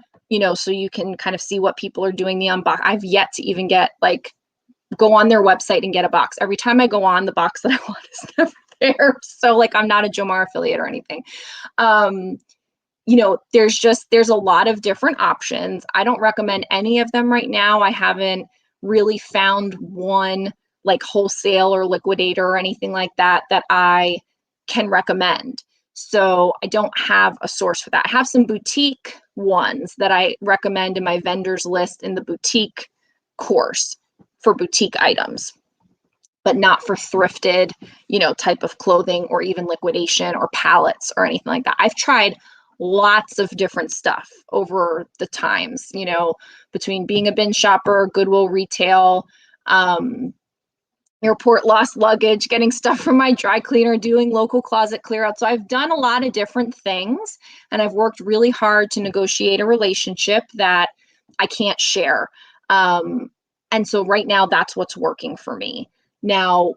so you can kind of see what people are doing the unbox. I've yet to even go on their website and get a box. Every time I go on, the box that I want is never there. So I'm not a Jomar affiliate or anything. There's a lot of different options. I don't recommend any of them right now. I haven't really found one wholesale or liquidator or anything like that I can recommend. So I don't have a source for that. I have some boutique ones that I recommend in my vendors list in the boutique course for boutique items, but not for thrifted, type of clothing or even liquidation or pallets or anything like that. I've tried lots of different stuff over the times, between being a bin shopper, Goodwill retail, airport lost luggage, getting stuff from my dry cleaner, doing local closet clear out. So I've done a lot of different things, and I've worked really hard to negotiate a relationship that I can't share. And so right now that's what's working for me. Now,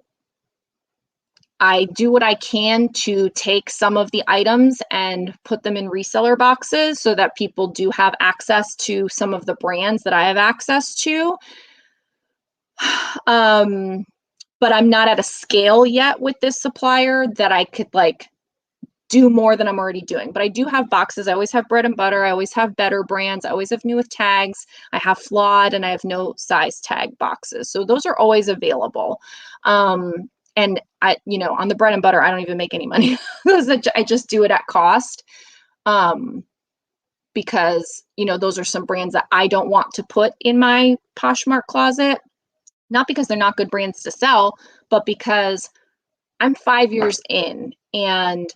I do what I can to take some of the items and put them in reseller boxes so that people do have access to some of the brands that I have access to. But I'm not at a scale yet with this supplier that I could do more than I'm already doing. But I do have boxes. I always have bread and butter. I always have better brands. I always have new with tags. I have flawed, and I have no size tag boxes. So those are always available. And I, on the bread and butter, I don't even make any money. I just do it at cost. Because, those are some brands that I don't want to put in my Poshmark closet. Not because they're not good brands to sell, but because I'm 5 years in and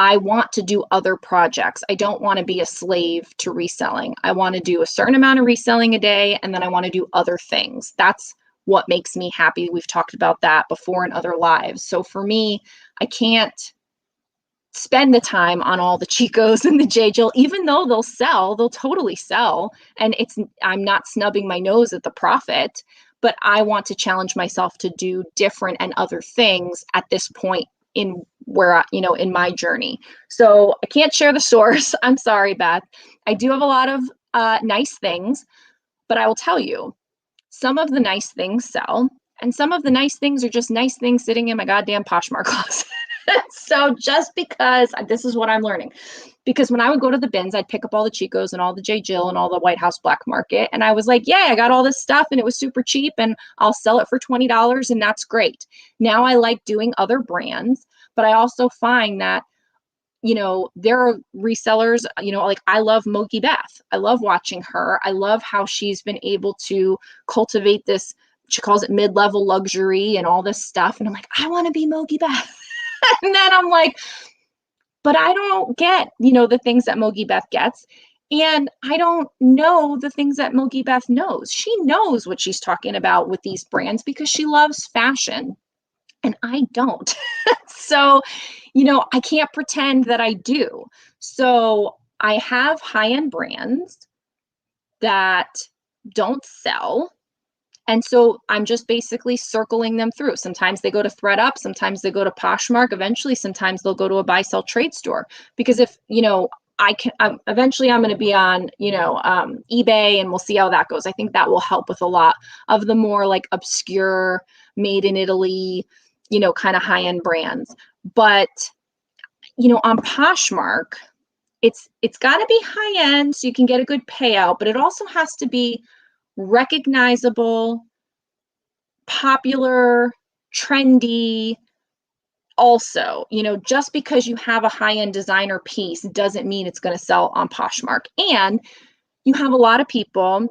I want to do other projects. I don't want to be a slave to reselling. I want to do a certain amount of reselling a day, and then I want to do other things. That's what makes me happy. We've talked about that before in other lives. So for me, I can't spend the time on all the Chicos and the J. Jill, even though they'll totally sell. And I'm not snubbing my nose at the profit, but I want to challenge myself to do different and other things at this point in where, in my journey. So I can't share the source. I'm sorry, Beth. I do have a lot of nice things, but I will tell you, some of the nice things sell, and some of the nice things are just nice things sitting in my goddamn Poshmark closet. So just because this is what I'm learning, because when I would go to the bins, I'd pick up all the Chicos and all the J. Jill and all the White House Black Market. And I was like, yeah, I got all this stuff and it was super cheap and I'll sell it for $20 and that's great. Now I like doing other brands, but I also find that, there are resellers, I love Mogi Beth. I love watching her. I love how she's been able to cultivate this, she calls it mid-level luxury and all this stuff. And I'm like, I want to be Mogi Beth. And then I'm like, but I don't get, the things that Mogi Beth gets. And I don't know the things that Mogi Beth knows. She knows what she's talking about with these brands because she loves fashion. And I don't. So, I can't pretend that I do. So I have high-end brands that don't sell. And so I'm just basically circling them through. Sometimes they go to ThredUp, sometimes they go to Poshmark, eventually sometimes they'll go to a buy sell trade store. Because if, eventually I'm going to be on, eBay, and we'll see how that goes. I think that will help with a lot of the more obscure, made in Italy, kind of high-end brands. But, on Poshmark, it's got to be high-end so you can get a good payout, but it also has to be recognizable, popular, trendy. Also, just because you have a high-end designer piece doesn't mean it's going to sell on Poshmark. And you have a lot of people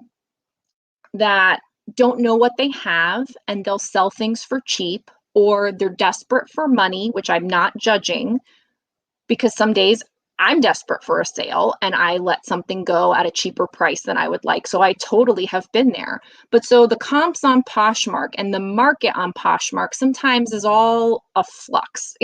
that don't know what they have and they'll sell things for cheap, or they're desperate for money, which I'm not judging, because some days I'm desperate for a sale and I let something go at a cheaper price than I would like. So I totally have been there. But so the comps on Poshmark and the market on Poshmark sometimes is all a flux,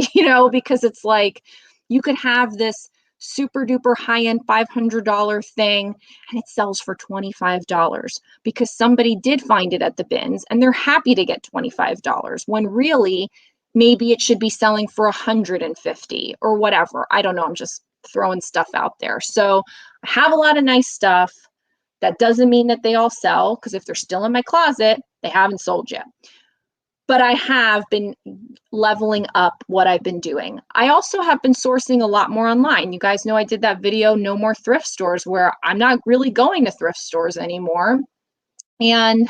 because it's like you could have this super duper high end $500 thing and it sells for $25 because somebody did find it at the bins and they're happy to get $25 when really maybe it should be selling for 150 or whatever. I don't know. I'm just throwing stuff out there. So I have a lot of nice stuff. That doesn't mean that they all sell, because if they're still in my closet, they haven't sold yet. But I have been leveling up what I've been doing. I also have been sourcing a lot more online. You guys know I did that video, No More Thrift Stores, where I'm not really going to thrift stores anymore. And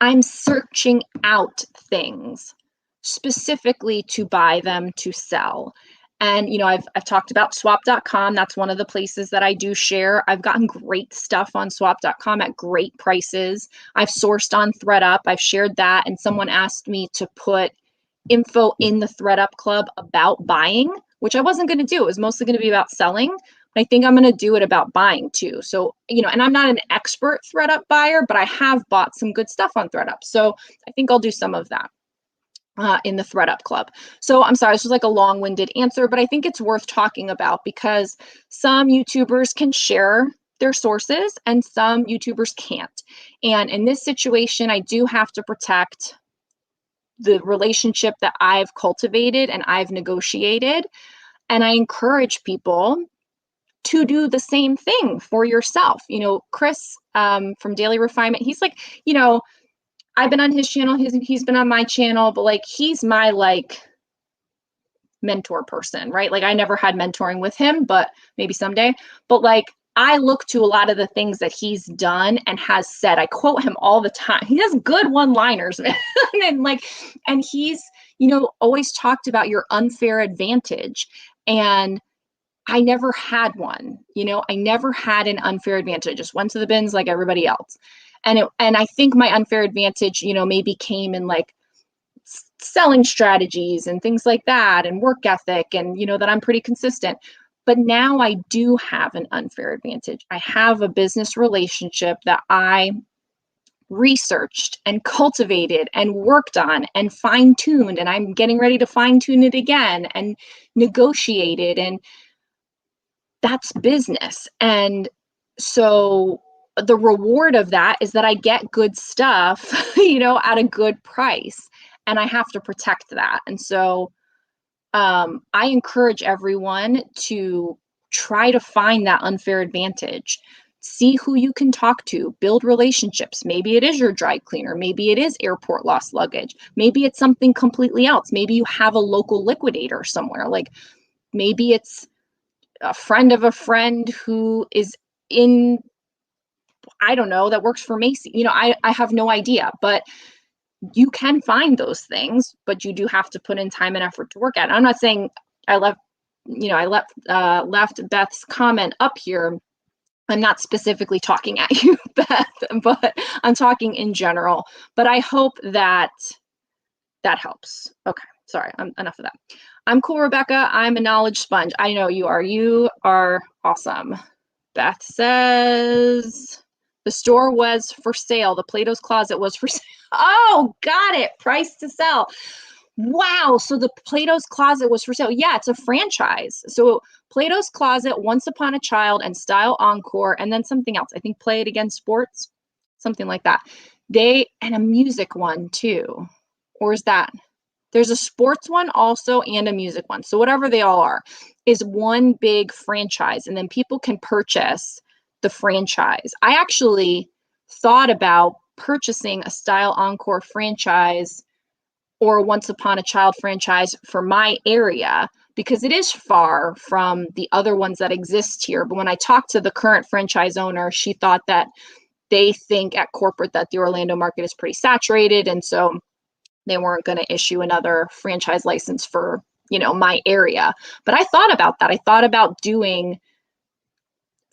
I'm searching out things specifically to buy them to sell. And, I've talked about swap.com. That's one of the places that I do share. I've gotten great stuff on swap.com at great prices. I've sourced on ThreadUp. I've shared that. And someone asked me to put info in the ThreadUp club about buying, which I wasn't going to do. It was mostly going to be about selling. I think I'm going to do it about buying too. So, and I'm not an expert ThreadUp buyer, but I have bought some good stuff on ThreadUp. So I think I'll do some of that in the ThreadUp club. So I'm sorry, this was like a long-winded answer, but I think it's worth talking about because some YouTubers can share their sources and some YouTubers can't. And in this situation, I do have to protect the relationship that I've cultivated and I've negotiated. And I encourage people to do the same thing for yourself. Chris from Daily Refinement, he's like, I've been on his channel, he's been on my channel, but like he's my like mentor person, right? Like I never had mentoring with him, but maybe someday. But like I look to a lot of the things that he's done and has said. I quote him all the time. He has good one-liners, man. and he's, always talked about your unfair advantage. And I never had one, I never had an unfair advantage. I just went to the bins like everybody else. And I think my unfair advantage, maybe came in like selling strategies and things like that and work ethic and, that I'm pretty consistent. But now I do have an unfair advantage. I have a business relationship that I researched and cultivated and worked on and fine-tuned, and I'm getting ready to fine-tune it again and negotiated, and that's business. And so the reward of that is that I get good stuff, at a good price, and I have to protect that. And so I encourage everyone to try to find that unfair advantage. See who you can talk to, build relationships. Maybe it is your dry cleaner. Maybe it is airport lost luggage. Maybe it's something completely else. Maybe you have a local liquidator somewhere. Like maybe it's a friend of a friend who is in, I don't know, that works for Macy. I have no idea, but you can find those things, but you do have to put in time and effort to work at it. I'm not saying I left Beth's comment up here. I'm not specifically talking at you, Beth, but I'm talking in general. But I hope that helps. Okay, sorry, enough of that. I'm cool, Rebecca. I'm a knowledge sponge. I know you are. You are awesome. Beth says the store was for sale. The Plato's Closet was for sale. Oh, got it. Price to sell. Wow. So the Plato's Closet was for sale. Yeah, it's a franchise. So Plato's Closet, Once Upon a Child, and Style Encore, and then something else. I think Play It Again Sports, something like that. And a music one too. Or is that? There's a sports one also and a music one. So whatever they all are is one big franchise, and then people can purchase the franchise. I actually thought about purchasing a Style Encore franchise or a Once Upon a Child franchise for my area because it is far from the other ones that exist here. But when I talked to the current franchise owner, she thought that they think at corporate that the Orlando market is pretty saturated, and so they weren't going to issue another franchise license for, my area. But I thought about that. I thought about doing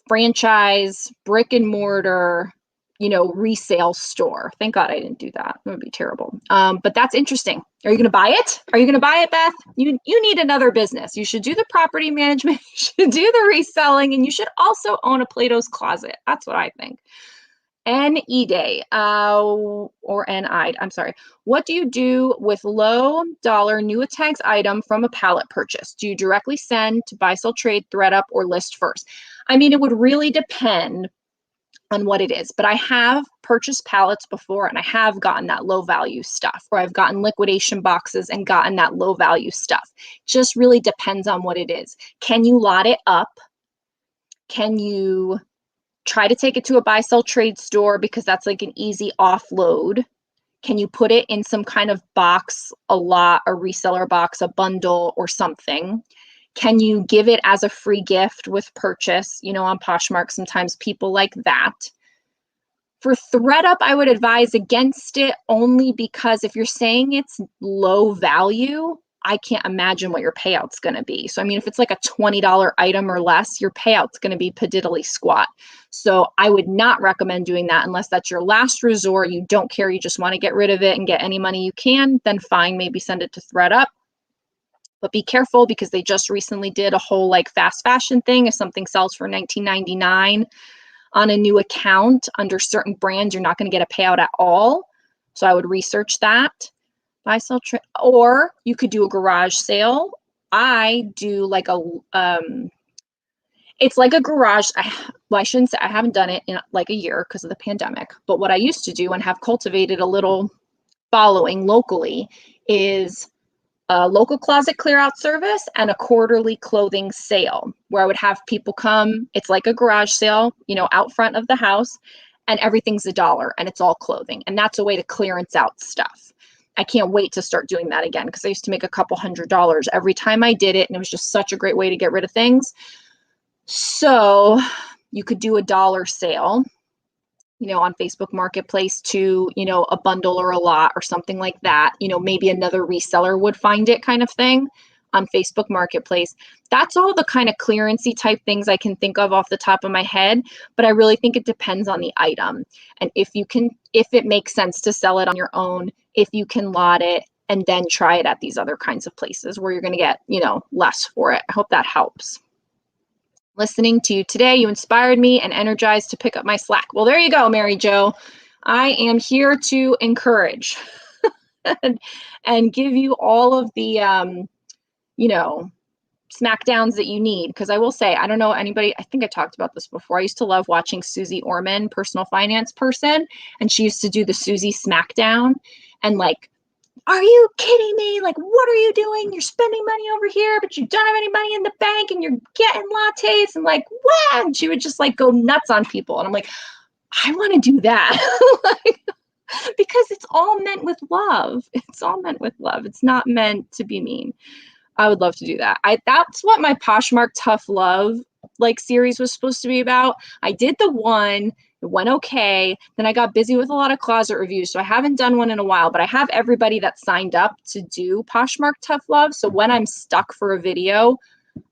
franchise, brick and mortar, resale store. Thank God I didn't do that. It would be terrible. But that's interesting. Are you going to buy it? Are you going to buy it, Beth? You need another business. You should do the property management. You should do the reselling, and you should also own a Plato's Closet. That's what I think. NE-Day, or NI, I'm sorry. What do you do with low dollar new tags item from a pallet purchase? Do you directly send to buy, sell, trade, thread up, or list first? I mean, it would really depend on what it is, but I have purchased pallets before and I have gotten that low value stuff, or I've gotten liquidation boxes and gotten that low value stuff. Just really depends on what it is. Can you lot it up? Can you try to take it to a buy, sell, trade store because that's like an easy offload? Can you put it in some kind of box, a lot, a reseller box, a bundle or something? Can you give it as a free gift with purchase? On Poshmark, sometimes people like that. For ThreadUp, I would advise against it only because if you're saying it's low value, I can't imagine what your payout's going to be. So, I mean, if it's like a $20 item or less, your payout's going to be piddly squat. So I would not recommend doing that unless that's your last resort. You don't care. You just want to get rid of it and get any money you can, then fine, maybe send it to ThreadUp. But be careful because they just recently did a whole like fast fashion thing. If something sells for $19.99 on a new account under certain brands, you're not going to get a payout at all. So I would research that. Buy, sell, trade, or you could do a garage sale. I do like it's like a garage. I shouldn't say, I haven't done it in like a year because of the pandemic. But what I used to do and have cultivated a little following locally is a local closet clear out service and a quarterly clothing sale where I would have people come. It's like a garage sale, out front of the house, and everything's $1 and it's all clothing. And that's a way to clearance out stuff. I can't wait to start doing that again because I used to make a couple $100 every time I did it. And it was just such a great way to get rid of things. So you could do $1 sale, on Facebook Marketplace to, a bundle or a lot or something like that. Maybe another reseller would find it kind of thing on Facebook Marketplace. That's all the kind of clearancey type things I can think of off the top of my head, but I really think it depends on the item. And if it makes sense to sell it on your own, if you can lot it and then try it at these other kinds of places where you're going to get, less for it. I hope that helps. Listening to you today, you inspired me and energized to pick up my slack. Well, there you go, Mary Jo. I am here to encourage and give you all of the, smackdowns that you need. Because I will say, I don't know anybody, I think I talked about this before. I used to love watching Susie Orman, personal finance person, and she used to do the Susie Smackdown. And like, are you kidding me? Like, what are you doing? You're spending money over here, but you don't have any money in the bank and you're getting lattes and like, wow. And she would just like go nuts on people. And I'm like, I want to do that. Because it's all meant with love. It's all meant with love. It's not meant to be mean. I would love to do that. That's what my Poshmark Tough Love series was supposed to be about. I did the one. It went okay. Then I got busy with a lot of closet reviews. So I haven't done one in a while, but I have everybody that signed up to do Poshmark Tough Love. So when I'm stuck for a video,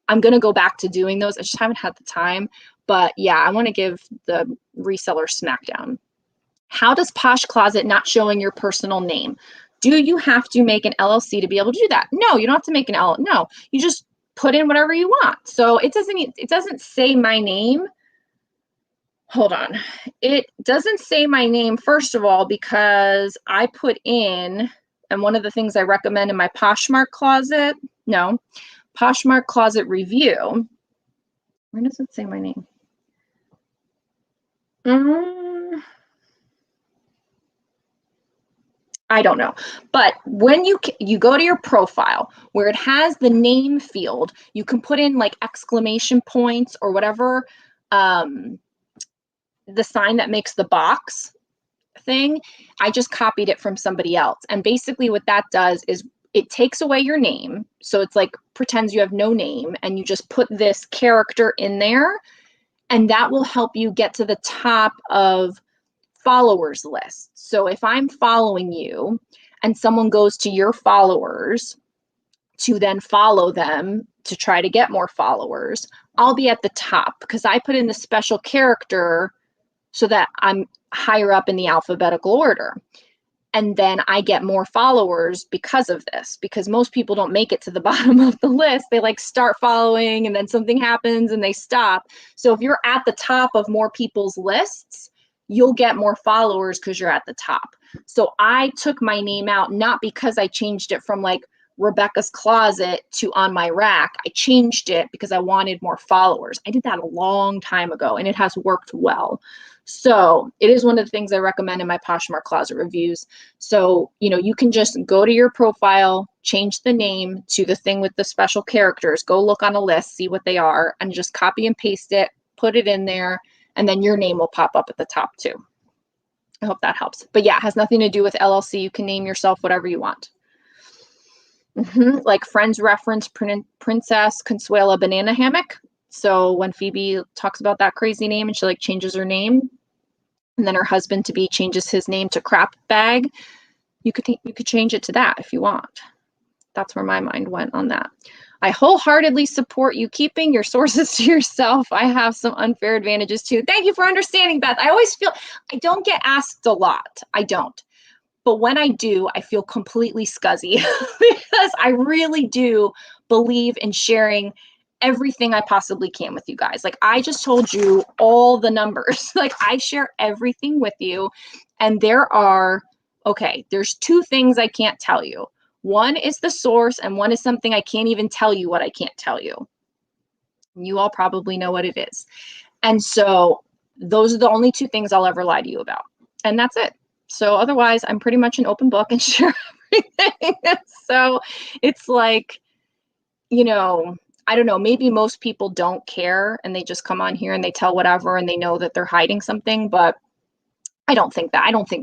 I'm going to go back to doing those. I just haven't had the time. But yeah, I want to give the reseller smackdown. How does Posh Closet not showing your personal name? Do you have to make an LLC to be able to do that? No, you don't have to make an LLC. No, you just put in whatever you want. So it doesn't say my name. Hold on. It doesn't say my name, first of all, because I put in, and one of the things I recommend in my Poshmark Closet review, where does it say my name? I don't know. But when you go to your profile where it has the name field, you can put in like exclamation points or whatever, the sign that makes the box thing. I just copied it from somebody else. And basically what that does is it takes away your name. So it's like pretends you have no name and you just put this character in there, and that will help you get to the top of followers list. So if I'm following you and someone goes to your followers to then follow them to try to get more followers, I'll be at the top because I put in the special character so that higher up in the alphabetical order. And then I get more followers because of this, because most people don't make it to the bottom of the list. They like start following and then something happens and they stop. So if you're at the top of more people's lists, you'll get more followers because you're at the top. So I took my name out, not because I changed it from like Rebecca's Closet to On My Rack. I changed it because I wanted more followers. I did that a long time ago and it has worked well. So it is one of the things I recommend in my Poshmark closet reviews. So, you can just go to your profile, change the name to the thing with the special characters, go look on a list, see what they are, and just copy and paste it, put it in there, and then your name will pop up at the top too. I hope that helps. But yeah, it has nothing to do with LLC. You can name yourself whatever you want. Like Friends reference Princess Consuela Banana Hammock. So when Phoebe talks about that crazy name and she like changes her name, and then her husband to be changes his name to Crap Bag, you could change it to that if you want. That's where my mind went on that. I wholeheartedly support you keeping your sources to yourself. I have some unfair advantages too. Thank you for understanding, Beth. I always feel I don't get asked a lot. I don't. But when I do, I feel completely scuzzy because I really do believe in sharing everything I possibly can with you guys. Like I just told you all the numbers. Like I share everything with you. And there's two things I can't tell you. One is the source and one is something I can't even tell you what I can't tell you. You all probably know what it is. And so those are the only two things I'll ever lie to you about. And that's it. So otherwise, I'm pretty much an open book and share everything. So it's like, I don't know, maybe most people don't care and they just come on here and they tell whatever and they know that they're hiding something, but I don't think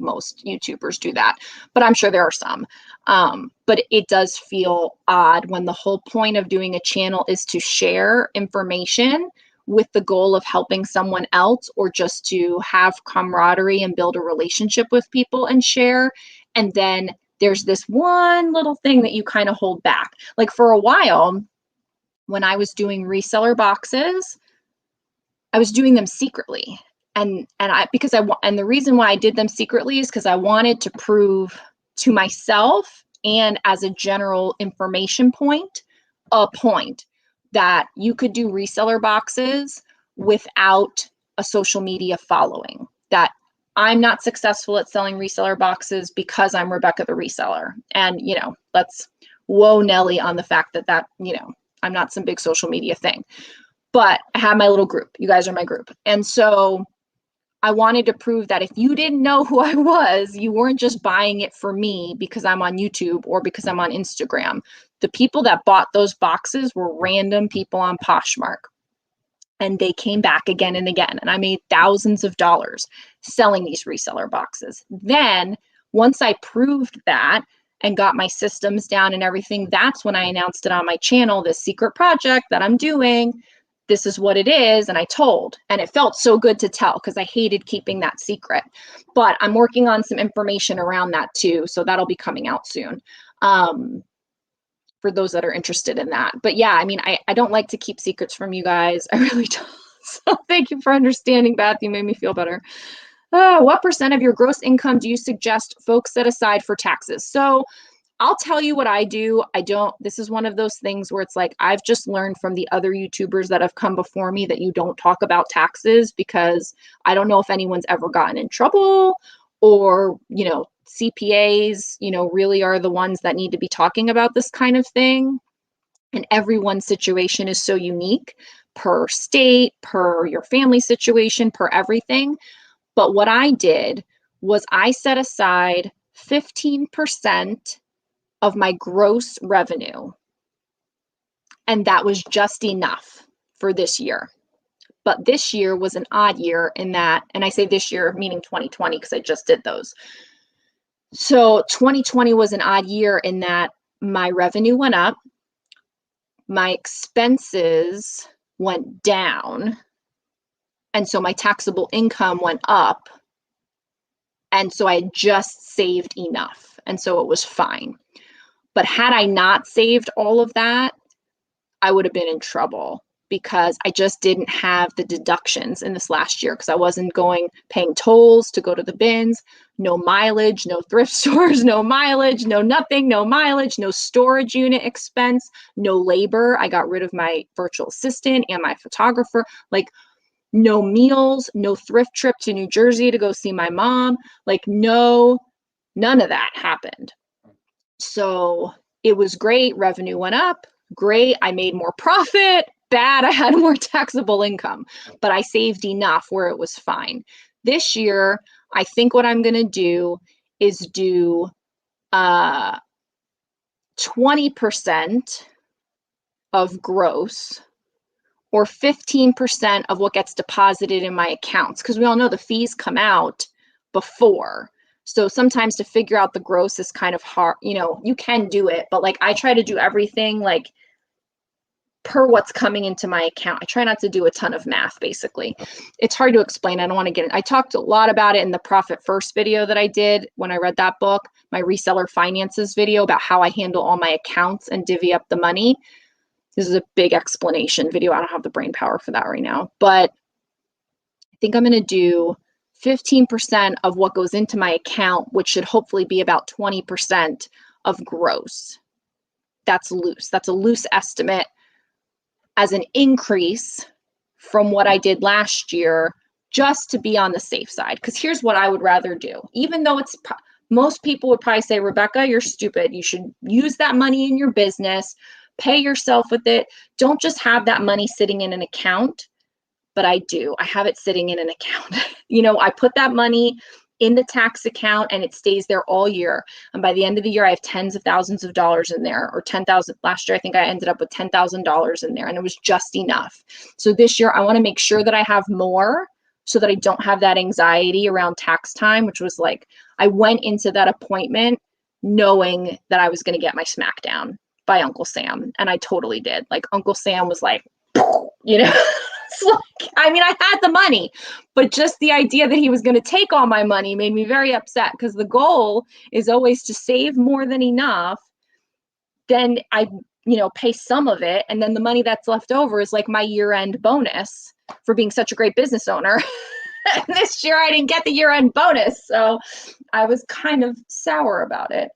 most YouTubers do that, but I'm sure there are some. But it does feel odd when the whole point of doing a channel is to share information with the goal of helping someone else or just to have camaraderie and build a relationship with people and share. And then there's this one little thing that you kind of hold back. Like for a while, when I was doing reseller boxes, I was doing them secretly. And the reason why I did them secretly is because I wanted to prove to myself and as a general information point, that you could do reseller boxes without a social media following, that I'm not successful at selling reseller boxes because I'm Rebecca the reseller. And, let's whoa Nelly on the fact that, I'm not some big social media thing, but I have my little group. You guys are my group. And so I wanted to prove that if you didn't know who I was, you weren't just buying it for me because I'm on YouTube or because I'm on Instagram. The people that bought those boxes were random people on Poshmark. And they came back again and again. And I made thousands of dollars selling these reseller boxes. Then once I proved that and got my systems down and everything, that's when I announced it on my channel, this secret project that I'm doing. This is what it is. And I told, and it felt so good to tell because I hated keeping that secret, but I'm working on some information around that too. So that'll be coming out soon. For those that are interested in that. But yeah, I mean, I don't like to keep secrets from you guys. I really don't. So thank you for understanding, Beth. You made me feel better. What percent of your gross income do you suggest folks set aside for taxes? So I'll tell you what I do. This is one of those things where it's like, I've just learned from the other YouTubers that have come before me that you don't talk about taxes because I don't know if anyone's ever gotten in trouble or, CPAs, really are the ones that need to be talking about this kind of thing. And everyone's situation is so unique per state, per your family situation, per everything. But what I did was I set aside 15% of my gross revenue. And that was just enough for this year. But this year was an odd year in that, and I say this year, meaning 2020, because I just did those. So 2020 was an odd year in that my revenue went up, my expenses went down, and so my taxable income went up. And so I just saved enough. And so it was fine. But had I not saved all of that, I would have been in trouble because I just didn't have the deductions in this last year because I wasn't paying tolls to go to the bins, no mileage, no thrift stores, no mileage, no nothing, no mileage, no storage unit expense, no labor. I got rid of my virtual assistant and my photographer, like no meals, no thrift trip to New Jersey to go see my mom, like none of that happened. So it was great. Revenue went up. Great. I made more profit. Bad. I had more taxable income, but I saved enough where it was fine. This year, I think what I'm going to do is do 20% of gross or 15% of what gets deposited in my accounts, because we all know the fees come out before. So sometimes to figure out the gross is kind of hard. You know, you can do it, but like I try to do everything like per what's coming into my account. I try not to do a ton of math, basically. It's hard to explain. I don't want to get it. I talked a lot about it in the Profit First video that I did when I read that book, my Reseller Finances video about how I handle all my accounts and divvy up the money. This is a big explanation video. I don't have the brain power for that right now, but I think I'm going to do 15% of what goes into my account, which should hopefully be about 20% of gross. That's loose. That's a loose estimate as an increase from what I did last year, just to be on the safe side. Because here's what I would rather do. Even though it's most people would probably say, Rebecca, you're stupid. You should use that money in your business, pay yourself with it. Don't just have that money sitting in an account. But I do. I have it sitting in an account. You know, I put that money in the tax account and it stays there all year. And by the end of the year, I have tens of thousands of dollars in there, or 10,000. Last year, I think I ended up with $10,000 in there, and it was just enough. So this year, I want to make sure that I have more so that I don't have that anxiety around tax time, which was like, I went into that appointment knowing that I was going to get my smackdown by Uncle Sam. And I totally did. Like Uncle Sam was like, you know, it's like, I mean, I had the money, but just the idea that he was going to take all my money made me very upset, because the goal is always to save more than enough. Then I, you know, pay some of it. And then the money that's left over is like my year-end bonus for being such a great business owner. And this year I didn't get the year-end bonus. So I was kind of sour about it.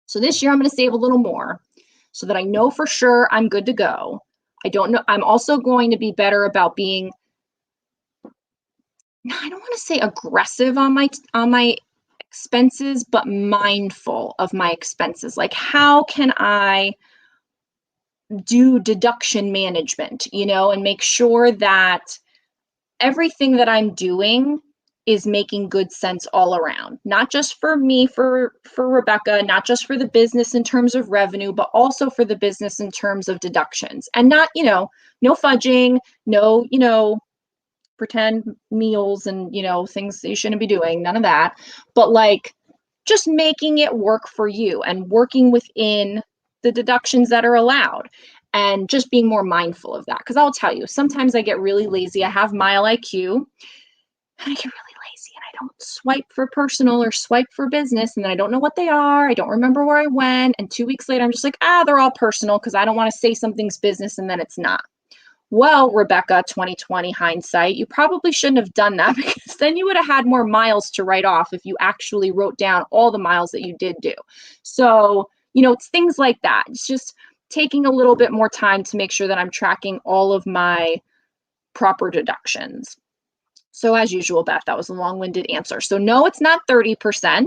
So this year I'm going to save a little more so that I know for sure I'm good to go. I don't know. I'm also going to be better about being, I don't want to say aggressive on my expenses, but mindful of my expenses. Like, how can I do deduction management, you know, and make sure that everything that I'm doing is making good sense all around, not just for me, for Rebecca, not just for the business in terms of revenue, but also for the business in terms of deductions, and not, you know, no fudging, no, you know, pretend meals and, you know, things that you shouldn't be doing, none of that, but like just making it work for you and working within the deductions that are allowed. And just being more mindful of that. Because I'll tell you, sometimes I get really lazy. I have Mile IQ, and I get really lazy and I don't swipe for personal or swipe for business. And then I don't know what they are. I don't remember where I went. And 2 weeks later, I'm just like, they're all personal, because I don't want to say something's business and then it's not. Well, Rebecca, 2020 hindsight, you probably shouldn't have done that, because then you would have had more miles to write off if you actually wrote down all the miles that you did do. So, you know, it's things like that. It's just taking a little bit more time to make sure that I'm tracking all of my proper deductions. So as usual, Beth, that was a long-winded answer. So no, it's not 30%,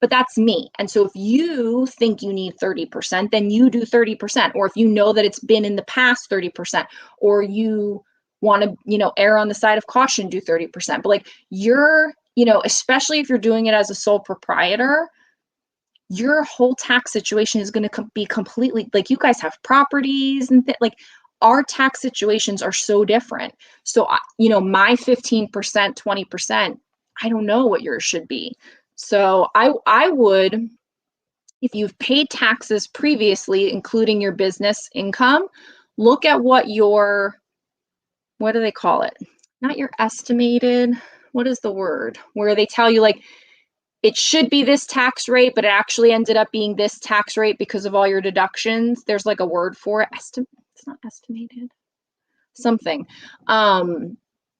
but that's me. And so if you think you need 30%, then you do 30%. Or if you know that it's been in the past 30%, or you want to, you know, err on the side of caution, do 30%. But like you're, you know, especially if you're doing it as a sole proprietor, your whole tax situation is going to be completely, like, you guys have properties and like our tax situations are so different. So, you know, my 15%, 20%, I don't know what yours should be. So I would, if you've paid taxes previously, including your business income, look at what your, what do they call it? Not your estimated, what is the word? Where they tell you like, it should be this tax rate, but it actually ended up being this tax rate because of all your deductions. There's like a word for it. it's not estimated, something.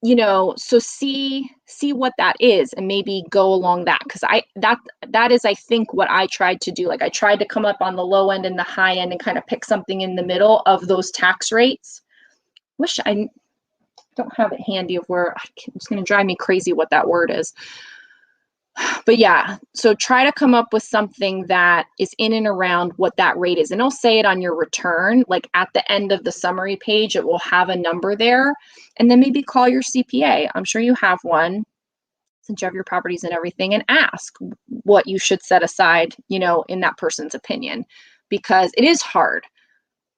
You know, so see what that is and maybe go along that, because that is, I think, what I tried to do. Like, I tried to come up on the low end and the high end and kind of pick something in the middle of those tax rates. Wish I don't have it handy of where it's going to drive me crazy what that word is. But yeah, so try to come up with something that is in and around what that rate is. And I'll say it on your return, like at the end of the summary page, it will have a number there. And then maybe call your CPA. I'm sure you have one since you have your properties and everything, and ask what you should set aside, you know, in that person's opinion, because it is hard.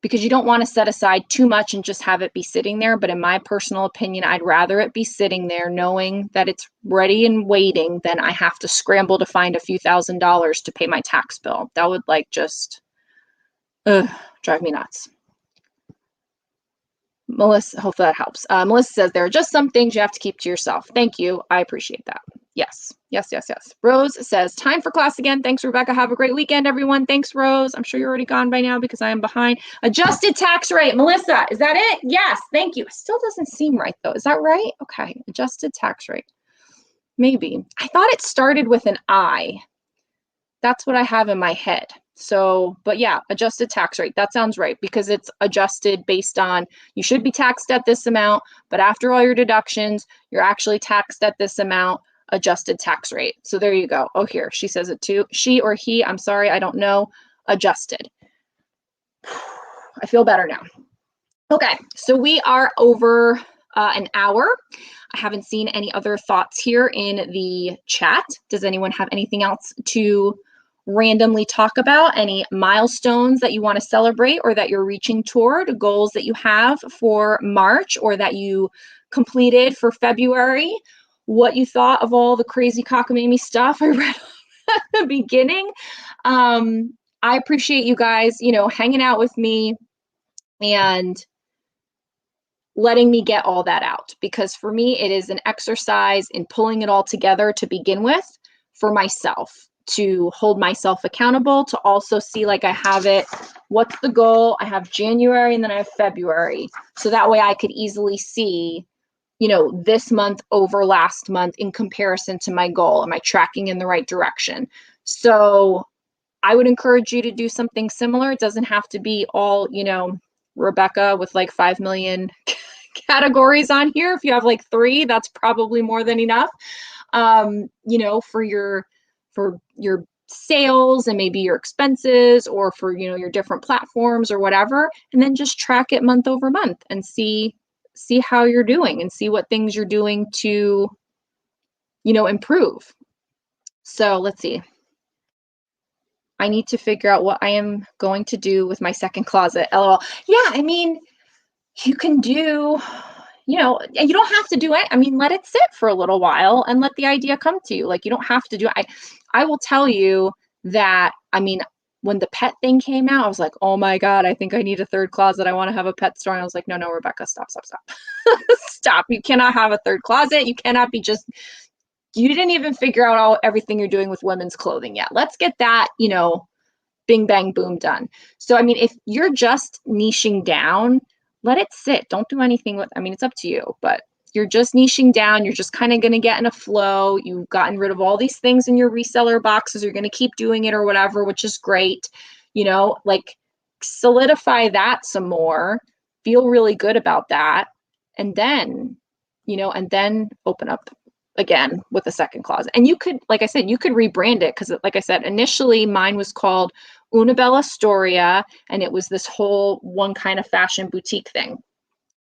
Because you don't want to set aside too much and just have it be sitting there. But in my personal opinion, I'd rather it be sitting there knowing that it's ready and waiting than I have to scramble to find a few $1,000s to pay my tax bill. That would like just drive me nuts. Melissa, hopefully that helps. Melissa says there are just some things you have to keep to yourself. Thank you. I appreciate that. Yes. Rose says, time for class again. Thanks, Rebecca. Have a great weekend, everyone. Thanks, Rose. I'm sure you're already gone by now because I am behind. Adjusted tax rate. Melissa, is that it? Yes. Thank you. It still doesn't seem right, though. Is that right? Okay. Adjusted tax rate. Maybe. I thought it started with an I. That's what I have in my head. So, but yeah, adjusted tax rate. That sounds right, because it's adjusted based on, you should be taxed at this amount, but after all your deductions, you're actually taxed at this amount. Adjusted tax rate. So there you go. Oh, here, she says it too. She or he, I'm sorry, I don't know. Adjusted. I feel better now. Okay, so we are over an hour. I haven't seen any other thoughts here in the chat. Does anyone have anything else to randomly talk about? Any milestones that you want to celebrate or that you're reaching toward, goals that you have for March or that you completed for February? What you thought of all the crazy cockamamie stuff I read at the beginning. I appreciate you guys, you know, hanging out with me and letting me get all that out, because for me, it is an exercise in pulling it all together to begin with for myself, to hold myself accountable, to also see like I have it. What's the goal? I have January and then I have February. So that way I could easily see, you know, this month over last month in comparison to my goal. Am I tracking in the right direction? So I would encourage you to do something similar. It doesn't have to be all, you know, Rebecca with like 5 million categories on here. If you have like 3, that's probably more than enough, you know, for your sales and maybe your expenses, or for, you know, your different platforms or whatever. And then just track it month over month and see how you're doing and see what things you're doing to, you know, improve. So let's see. I need to figure out what I am going to do with my second closet. LOL. Yeah, I mean, you can do, you know, you don't have to do it. I mean, let it sit for a little while and let the idea come to you. Like, you don't have to do it. I will tell you that, I mean, when the pet thing came out, I was like, oh my God, I think I need a third closet. I want to have a pet store. And I was like, no, Rebecca, stop. Stop. You cannot have a third closet. You cannot be just, you didn't even figure out everything you're doing with women's clothing yet. Let's get that, you know, bing, bang, boom, done. So, I mean, if you're just niching down, let it sit. Don't do anything with, I mean, it's up to you, but you're just niching down. You're just kind of going to get in a flow. You've gotten rid of all these things in your reseller boxes. You're going to keep doing it or whatever, which is great. You know, like solidify that some more, feel really good about that. And then, you know, and then open up again with a second closet. And you could, like I said, you could rebrand it, because like I said, initially mine was called Una Bella Storia, and it was this whole one kind of fashion boutique thing.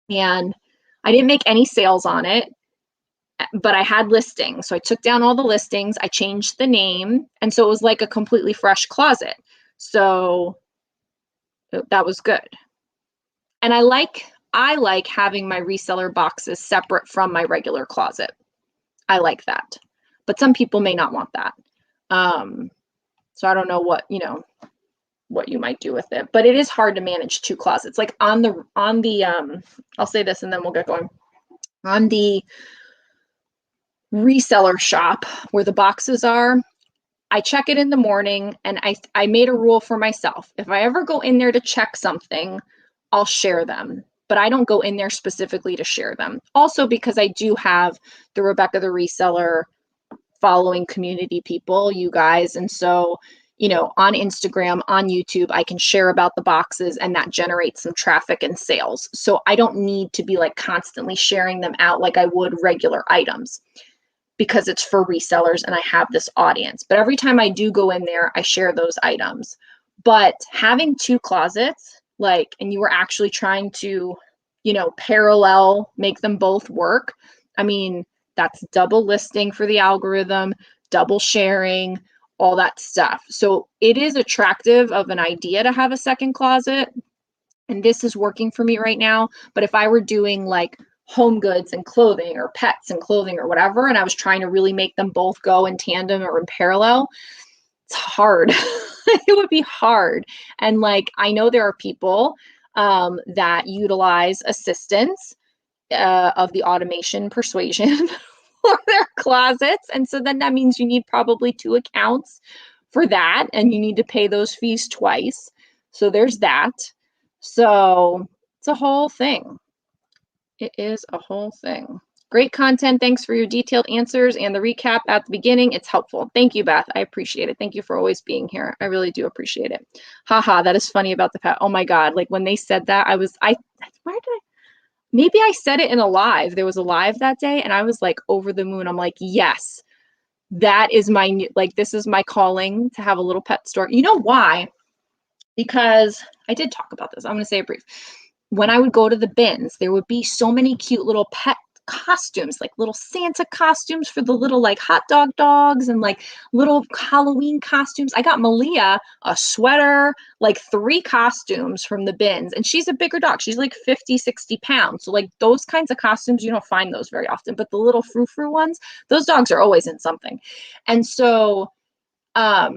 And I didn't make any sales on it, but I had listings. So I took down all the listings, I changed the name, and so it was like a completely fresh closet. So that was good. And I like having my reseller boxes separate from my regular closet. I like that, but some people may not want that. So I don't know what, you know, what you might do with it, but it is hard to manage 2 closets. Like on the I'll say this and then we'll get going. On the reseller shop where the boxes are, I check it in the morning, and I made a rule for myself. If I ever go in there to check something, I'll share them, but I don't go in there specifically to share them. Also, because I do have the Rebecca the Reseller following community people, you guys. And so, on Instagram, on YouTube, I can share about the boxes and that generates some traffic and sales. So I don't need to be like constantly sharing them out like I would regular items because it's for resellers and I have this audience. But every time I do go in there, I share those items. But having two closets, and you were actually trying to, parallel make them both work. I mean, that's double listing for the algorithm, double sharing, all that stuff. So it is attractive of an idea to have a second closet. And this is working for me right now. But if I were doing like home goods and clothing or pets and clothing or whatever, and I was trying to really make them both go in tandem or in parallel, it's hard. It would be hard. And I know there are people that utilize assistance of the automation persuasion for their closets. And so then that means you need probably two accounts for that, and you need to pay those fees twice. So there's that. So it's a whole thing. It is a whole thing. Great content. Thanks for your detailed answers and the recap at the beginning. It's helpful. Thank you, Beth. I appreciate it. Thank you for always being here. I really do appreciate it. Haha, that is funny about the pet. Oh my God. When they said that, where did I? Maybe I said it in a live. There was a live that day and I was over the moon. I'm like, yes, that is my, this is my calling to have a little pet store. You know why? Because I did talk about this. I'm going to say it brief. When I would go to the bins, there would be so many cute little pet costumes, like little Santa costumes for the little hot dog dogs and little Halloween costumes. I got Malia a sweater, 3 costumes from the bins, and she's a bigger dog. She's 50, 60 pounds. So those kinds of costumes, you don't find those very often, but the little frou-frou ones, those dogs are always in something. And so, I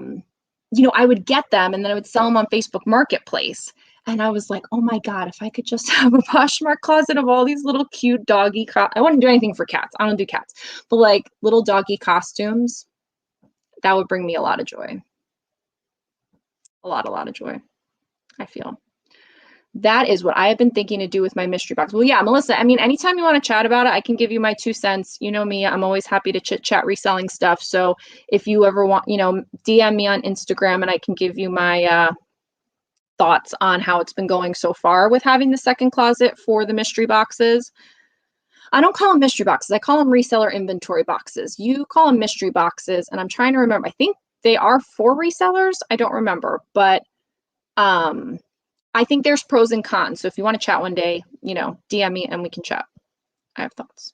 would get them and then I would sell them on Facebook Marketplace. And I was like, oh my God, if I could just have a Poshmark closet of all these little cute doggy, I wouldn't do anything for cats. I don't do cats, but little doggy costumes, that would bring me a lot of joy. A lot of joy, I feel. That is what I have been thinking to do with my mystery box. Well, yeah, Melissa, I mean, anytime you want to chat about it, I can give you my 2 cents. You know me, I'm always happy to chit chat reselling stuff. So if you ever want, DM me on Instagram and I can give you my, thoughts on how it's been going so far with having the second closet for the mystery boxes. I don't call them mystery boxes. I call them reseller inventory boxes. You call them mystery boxes. And I'm trying to remember. I think they are for resellers. I don't remember, but I think there's pros and cons. So if you want to chat one day, DM me and we can chat. I have thoughts.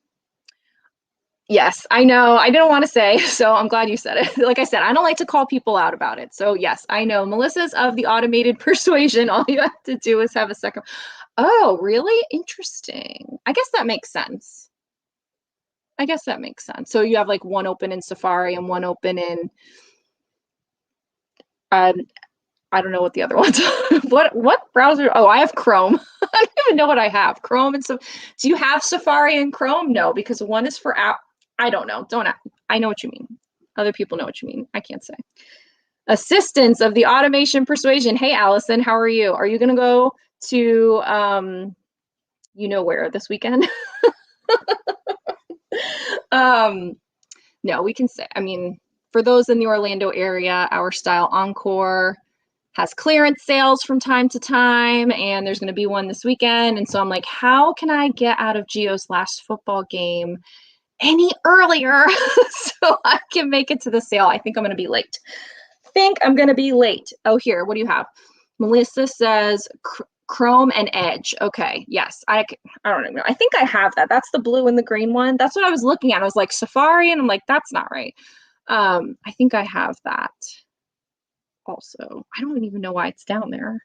Yes, I know. I didn't want to say, so I'm glad you said it. Like I said, I don't like to call people out about it. So yes, I know. Melissa's of the automated persuasion. All you have to do is have a second. Oh, really? Interesting. I guess that makes sense. So you have one open in Safari and one open in, I don't know what the other ones are. What browser? Oh, I have Chrome. I don't even know what I have. Chrome and so. Do you have Safari and Chrome? No, because one is for app. I don't know. I know what you mean. Other people know what you mean. I can't say. Assistance of the automation persuasion. Hey, Allison, how are you? Are you going to go to, where this weekend? No, we can say, I mean, for those in the Orlando area, Our Style Encore has clearance sales from time to time, and there's going to be one this weekend. And so I'm like, how can I get out of Gio's last football game any earlier so I can make it to the sale? I think I'm going to be late. Oh, here, what do you have? Melissa says Chrome and Edge. Okay, yes, I don't even know. I think I have that. That's the blue and the green one. That's what I was looking at. I was like Safari, and I'm like, that's not right. I think I have that also. I don't even know why it's down there.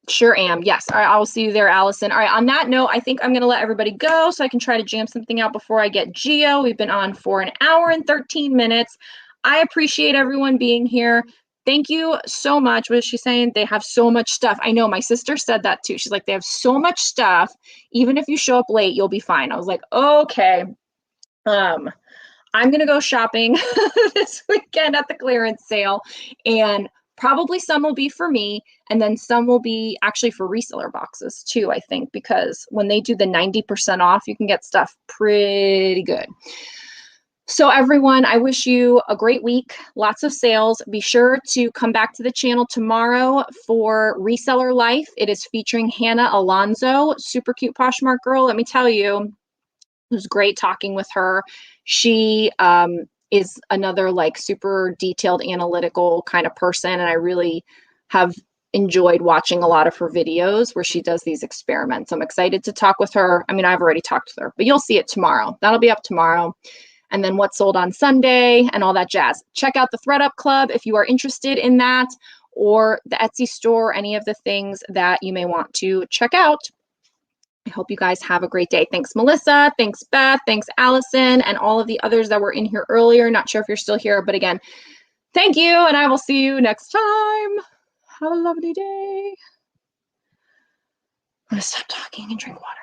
Sure am. Yes. All right. I will see you there, Allison. All right. On that note, I think I'm going to let everybody go so I can try to jam something out before I get Gio. We've been on for an hour and 13 minutes. I appreciate everyone being here. Thank you so much. What is she saying? They have so much stuff. I know my sister said that too. She's like, they have so much stuff. Even if you show up late, you'll be fine. I was like, okay. I'm going to go shopping this weekend at the clearance sale and Probably some will be for me, and then some will be actually for reseller boxes too, I think, because when they do the 90% off, you can get stuff pretty good. So everyone, I wish you a great week, lots of sales. Be sure to come back to the channel tomorrow for Reseller Life. It is featuring Hannah Alonso, super cute Poshmark girl. Let me tell you, it was great talking with her. She is another like super detailed analytical kind of person, and I really have enjoyed watching a lot of her videos where she does these experiments. I'm excited to talk with her. I mean, I've already talked with her, but you'll see it tomorrow. That'll be up tomorrow. And then what's sold on Sunday and all that jazz. Check out the ThreadUp Club if you are interested in that, or the Etsy store, any of the things that you may want to check out. I hope you guys have a great day. Thanks, Melissa. Thanks, Beth. Thanks, Allison, and all of the others that were in here earlier. Not sure if you're still here, but again, thank you, and I will see you next time. Have a lovely day. I'm going to stop talking and drink water.